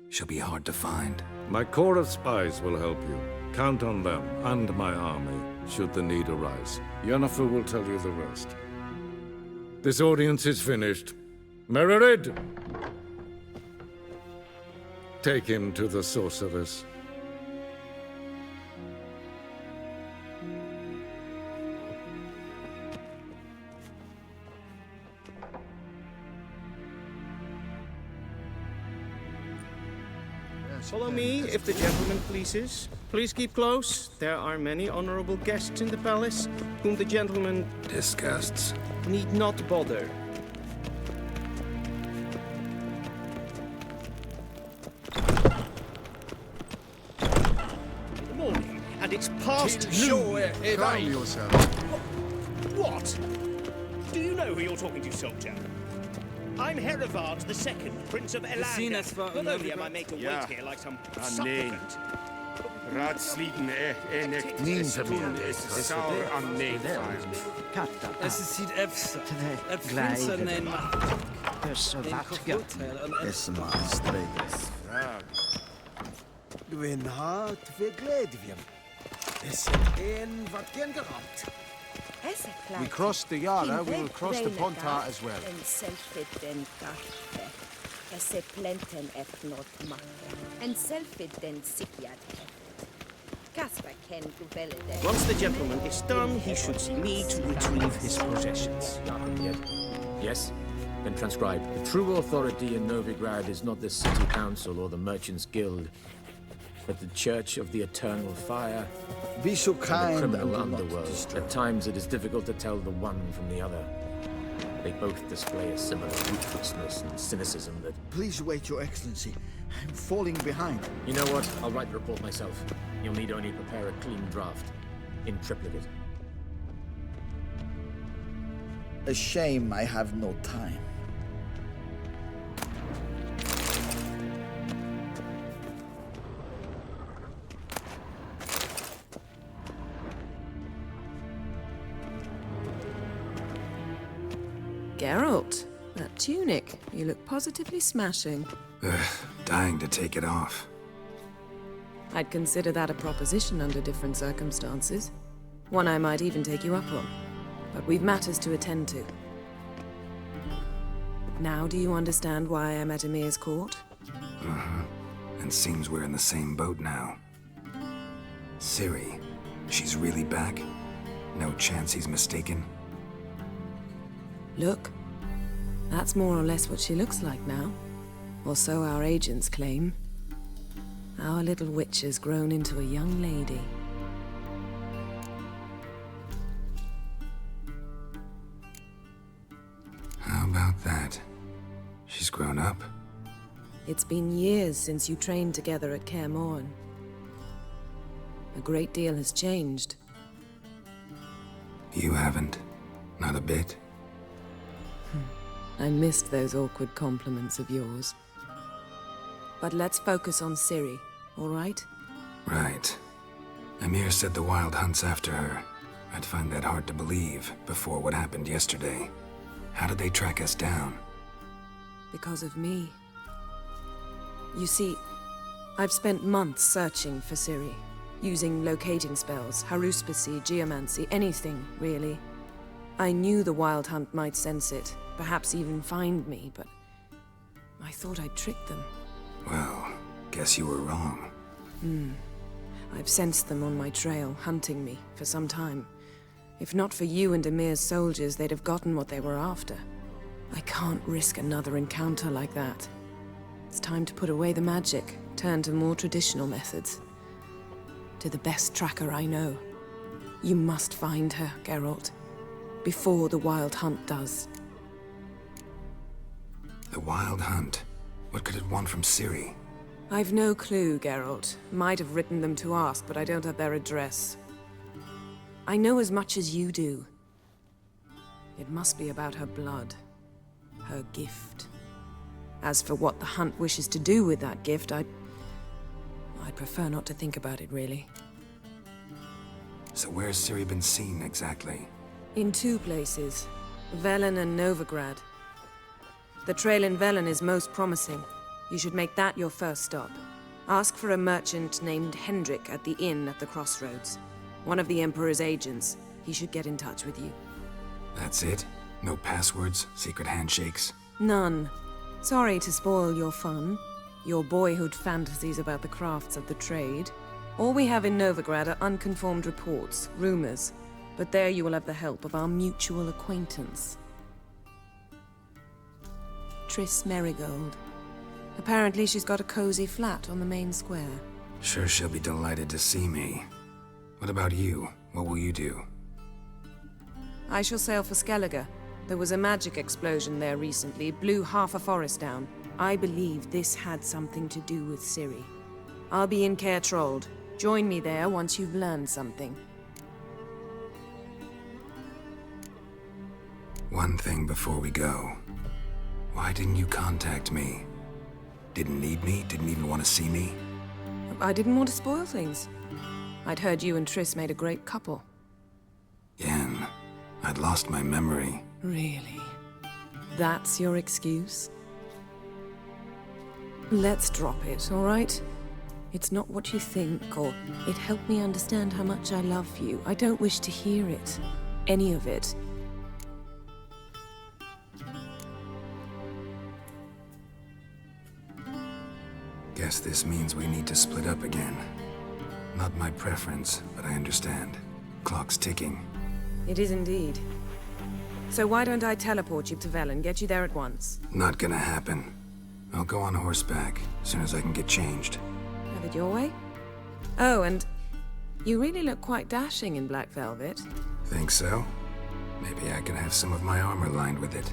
She'll be hard to find. My corps of spies will help you. Count on them, and my army, should the need arise. Yennefer will tell you the rest. This audience is finished. Mererid! Take him to the sorceress. Follow me, if the gentleman pleases. Please keep close. There are many honorable guests in the palace, whom the gentleman... disgusts. ...need not bother. Good morning, and it's past noon. Calm yourself. What? Do you know who you're talking to, soldier? I'm Herivard II, Prince of Elander. Not only am I made to wait here like some supplicant. Raadsleden echt Nintermund is sauer am neefijn. Es ziet efsa. Het flinsen neem maar. Es maastrichtes vraag. Gwen hart vergledvjem. Es een wat jen geramt. We crossed the Yara, we will cross the Pontar as well. En selfit den kaffe. Esse plenten not makke. En selfit den sikjad. Casper ken guvelle den. Once the gentleman is done, he should see me to retrieve his possessions. Yes? Then transcribe. The true authority in Novigrad is not the city council or the merchants' guild, but the Church of the Eternal Fire. Be so and kind the criminal and do not underworld. disturb. At times it is difficult to tell the one from the other. They both display a similar ruthlessness and cynicism that... Please wait, Your Excellency. I'm falling behind. You know what? I'll write the report myself. You'll need only prepare a clean draft. In triplicate. A shame I have no time. Geralt, that tunic. You look positively smashing. Dying to take it off. I'd consider that a proposition under different circumstances. One I might even take you up on. But we've matters to attend to. Now do you understand why I'm at Emir's court? And seems we're in the same boat now. Ciri, she's really back? No chance he's mistaken? Look, that's more or less what she looks like now. Or so our agents claim. Our little witch has grown into a young lady. How about that? She's grown up. It's been years since you trained together at Kaer Morhen. A great deal has changed. You haven't. Not a bit. I missed those awkward compliments of yours. But let's focus on Ciri, all right? Right. Emir said the Wild Hunt's after her. I'd find that hard to believe before what happened yesterday. How did they track us down? Because of me. You see, I've spent months searching for Ciri, using locating spells, haruspicy, geomancy, anything, really. I knew the Wild Hunt might sense it, perhaps even find me, but I thought I'd tricked them. Well, guess you were wrong. I've sensed them on my trail, hunting me, for some time. If not for you and Emir's soldiers, they'd have gotten what they were after. I can't risk another encounter like that. It's time to put away the magic, turn to more traditional methods. To the best tracker I know. You must find her, Geralt. Before the Wild Hunt does. The Wild Hunt? What could it want from Ciri? I've no clue, Geralt. Might have written them to ask, but I don't have their address. I know as much as you do. It must be about her blood. Her gift. As for what the Hunt wishes to do with that gift, I'd prefer not to think about it, really. So where's Ciri been seen, exactly? In two places. Velen and Novigrad. The trail in Velen is most promising. You should make that your first stop. Ask for a merchant named Hendrik at the inn at the crossroads. One of the Emperor's agents. He should get in touch with you. That's it? No passwords, secret handshakes? None. Sorry to spoil your fun. Your boyhood fantasies about the crafts of the trade. All we have in Novigrad are unconfirmed reports, rumors. But there you will have the help of our mutual acquaintance. Triss Merigold. Apparently she's got a cozy flat on the main square. Sure she'll be delighted to see me. What about you? What will you do? I shall sail for Skellige. There was a magic explosion there recently, blew half a forest down. I believe this had something to do with Ciri. I'll be in Caer Trold. Join me there once you've learned something. One thing before we go. Why didn't you contact me? Didn't need me? Didn't even want to see me? I didn't want to spoil things. I'd heard you and Triss made a great couple. Yen, I'd lost my memory. Really? That's your excuse? Let's drop it, all right? It's not what you think, or it helped me understand how much I love you. I don't wish to hear it. Any of it. Guess this means we need to split up again. Not my preference, but I understand. Clock's ticking. It is indeed. So why don't I teleport you to Velen, get you there at once? Not gonna happen. I'll go on horseback, as soon as I can get changed. Have it your way? Oh, and you really look quite dashing in black velvet. Think so? Maybe I can have some of my armor lined with it.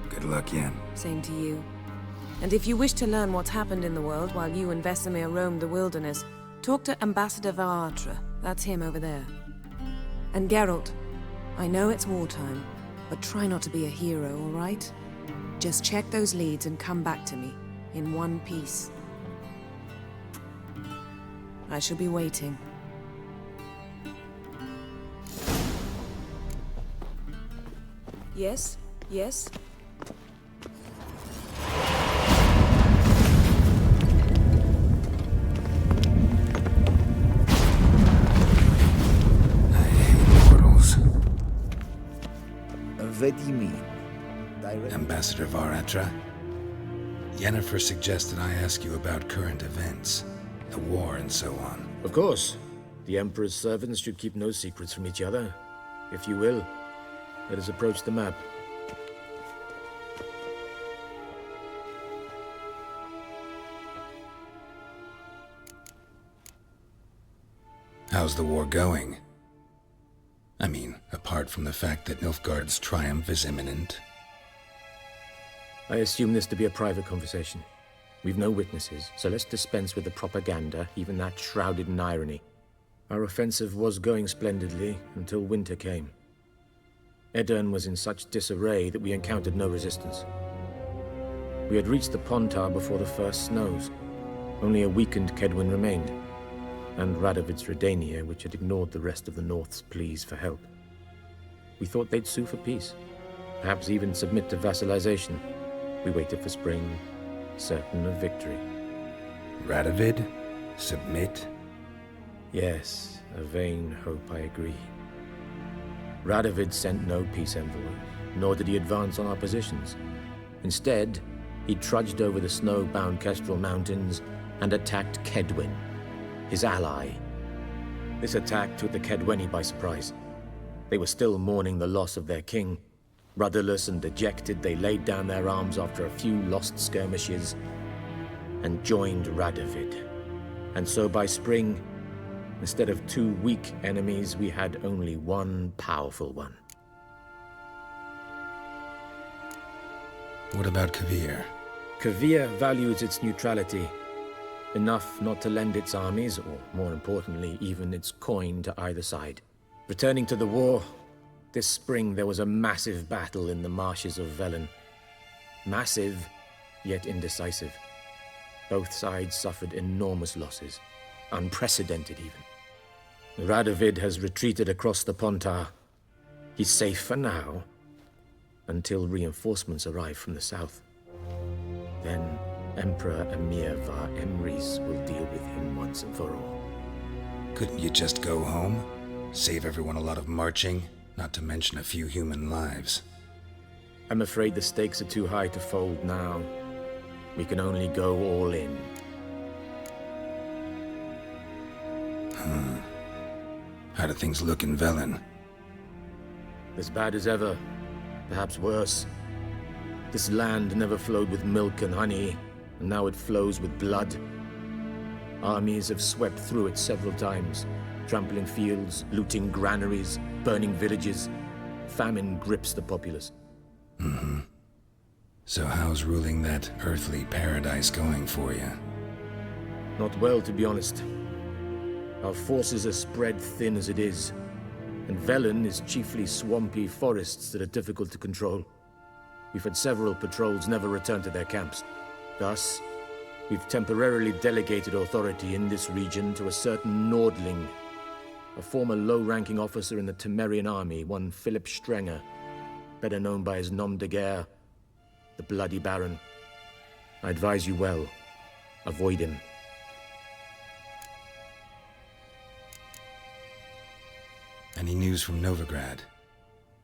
Good luck, Yen. Same to you. And if you wish to learn what's happened in the world while you and Vesemir roamed the wilderness, talk to Ambassador Varatra. That's him over there. And Geralt, I know it's wartime, but try not to be a hero, all right? Just check those leads and come back to me, in one piece. I shall be waiting. Yes? Yes? What do you mean? Ambassador Varatra? Yennefer suggested I ask you about current events, the war and so on. Of course. The Emperor's servants should keep no secrets from each other. If you will, let us approach the map. How's the war going? I mean, apart from the fact that Nilfgaard's triumph is imminent. I assume this to be a private conversation. We've no witnesses, so let's dispense with the propaganda, even that shrouded in irony. Our offensive was going splendidly until winter came. Edirn was in such disarray that we encountered no resistance. We had reached the Pontar before the first snows. Only a weakened Kedwin remained, and Radovid's Redania, which had ignored the rest of the North's pleas for help. We thought they'd sue for peace, perhaps even submit to vassalization. We waited for spring, certain of victory. Radovid? Submit? Yes, a vain hope, I agree. Radovid sent no peace envoy, nor did he advance on our positions. Instead, he trudged over the snow-bound Kestrel Mountains and attacked Kedwin, his ally. This attack took the Kedweni by surprise. They were still mourning the loss of their king. Rudderless and dejected, they laid down their arms after a few lost skirmishes and joined Radovid. And so by spring, instead of two weak enemies, we had only one powerful one. What about Kovir? Kovir values its neutrality, enough not to lend its armies, or more importantly, even its coin to either side. Returning to the war, this spring there was a massive battle in the marshes of Velen. Massive, yet indecisive. Both sides suffered enormous losses, unprecedented even. Radovid has retreated across the Pontar. He's safe for now, until reinforcements arrive from the south. Then Emperor Emir Var Emrys will deal with him once and for all. Couldn't you just go home? Save everyone a lot of marching, not to mention a few human lives. I'm afraid the stakes are too high to fold now. We can only go all in. How do things look in Velen? As bad as ever, perhaps worse. This land never flowed with milk and honey, and now it flows with blood. Armies have swept through it several times, trampling fields, looting granaries, burning villages. Famine grips the populace. So how's ruling that earthly paradise going for you? Not well, to be honest. Our forces are spread thin as it is, and Velen is chiefly swampy forests that are difficult to control. We've had several patrols never return to their camps. Thus, we've temporarily delegated authority in this region to a certain Nordling, a former low-ranking officer in the Temerian army, one Philip Strenger, better known by his nom de guerre, the Bloody Baron. I advise you well. Avoid him. Any news from Novigrad?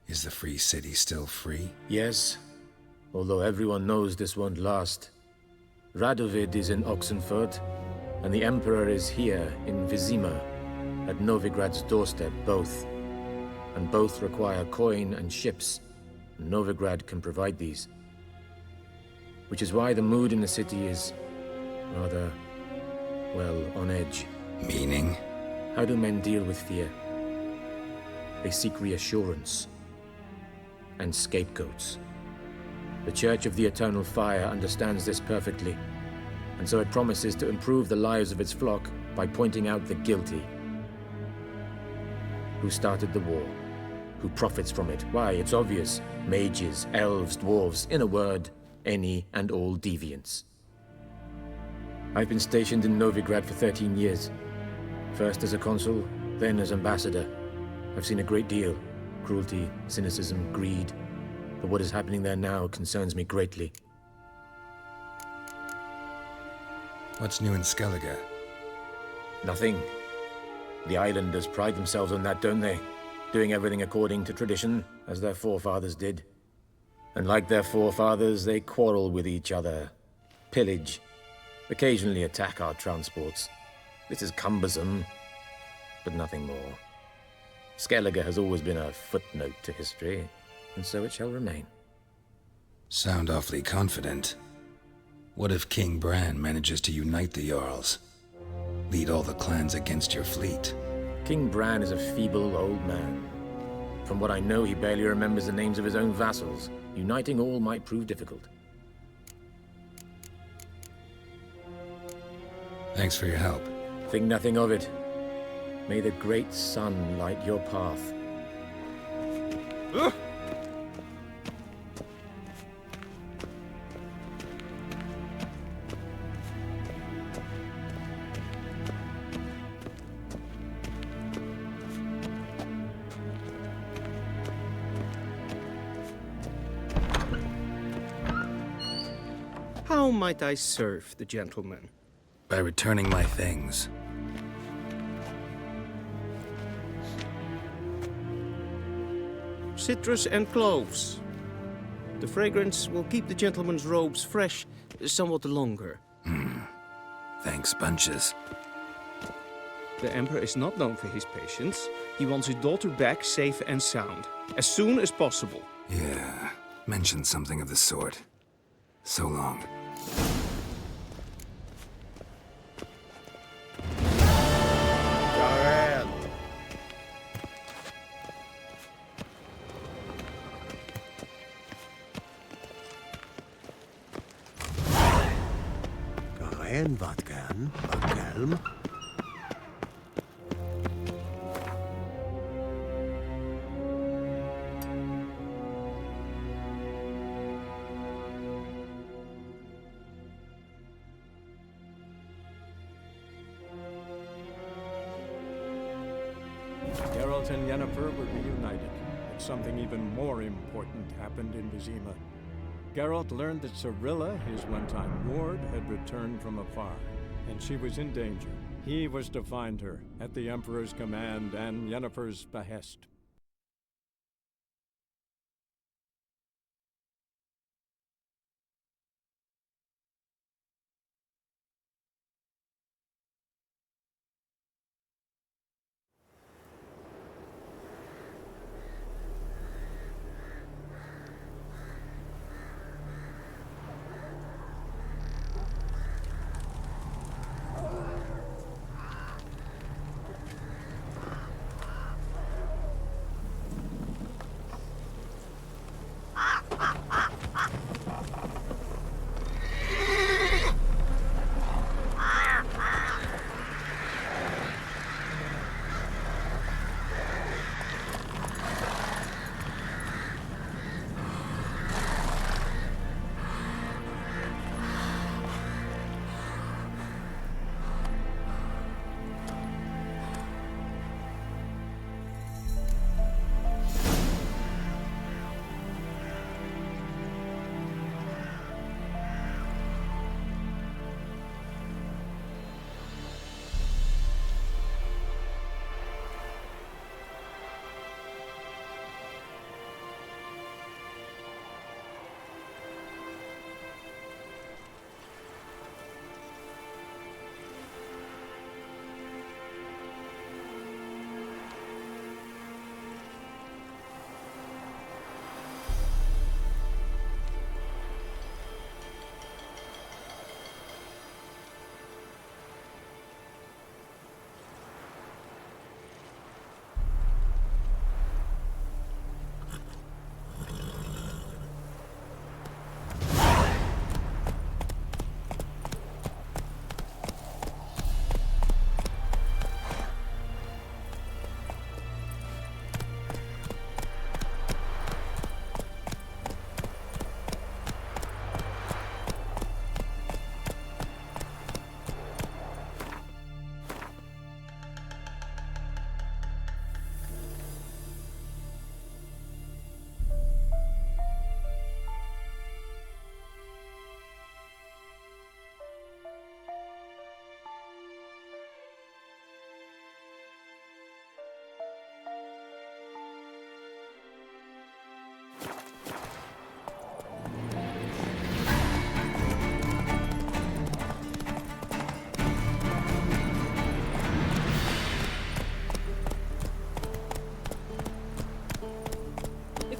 Is the Free City still free? Yes, although everyone knows this won't last. Radovid is in Oxenfurt, and the Emperor is here in Vizima, at Novigrad's doorstep, both. And both require coin and ships, and Novigrad can provide these. Which is why the mood in the city is rather, well, on edge. Meaning? How do men deal with fear? They seek reassurance and scapegoats. The Church of the Eternal Fire understands this perfectly, and so it promises to improve the lives of its flock by pointing out the guilty. Who started the war? Who profits from it? Why, it's obvious. Mages, elves, dwarves, in a word, any and all deviants. I've been stationed in Novigrad for 13 years. First as a consul, then as ambassador. I've seen a great deal. Cruelty, cynicism, greed. But what is happening there now concerns me greatly. What's new in Skellige? Nothing. The islanders pride themselves on that, don't they? Doing everything according to tradition, as their forefathers did. And like their forefathers, they quarrel with each other, pillage, occasionally attack our transports. This is cumbersome, but nothing more. Skellige has always been a footnote to history, and so it shall remain. Sound awfully confident. What if King Bran manages to unite the Jarls? Lead all the clans against your fleet? King Bran is a feeble old man. From what I know, he barely remembers the names of his own vassals. Uniting all might prove difficult. Thanks for your help. Think nothing of it. May the great sun light your path. How might I serve the gentleman? By returning my things. Citrus and cloves. The fragrance will keep the gentleman's robes fresh somewhat longer. Thanks, bunches. The Emperor is not known for his patience. He wants his daughter back safe and sound, as soon as possible. Yeah, mentioned something of the sort. So long. Garen, wat gaan, wat kalm. Geralt and Yennefer were reunited, but something even more important happened in Vizima. Geralt learned that Cirilla, his one-time ward, had returned from afar, and she was in danger. He was to find her, at the Emperor's command and Yennefer's behest.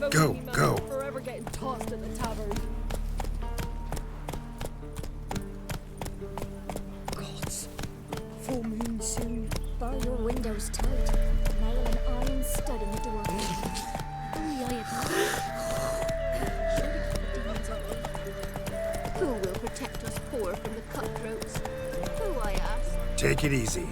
Go, go. Forever getting tossed at the tavern. Gods. Full moon soon. Bar your windows tight. Nail an iron stud in the door. Only I had sure to keep the demons away. Who will protect us poor from the cutthroats? Who, I ask? Take it easy.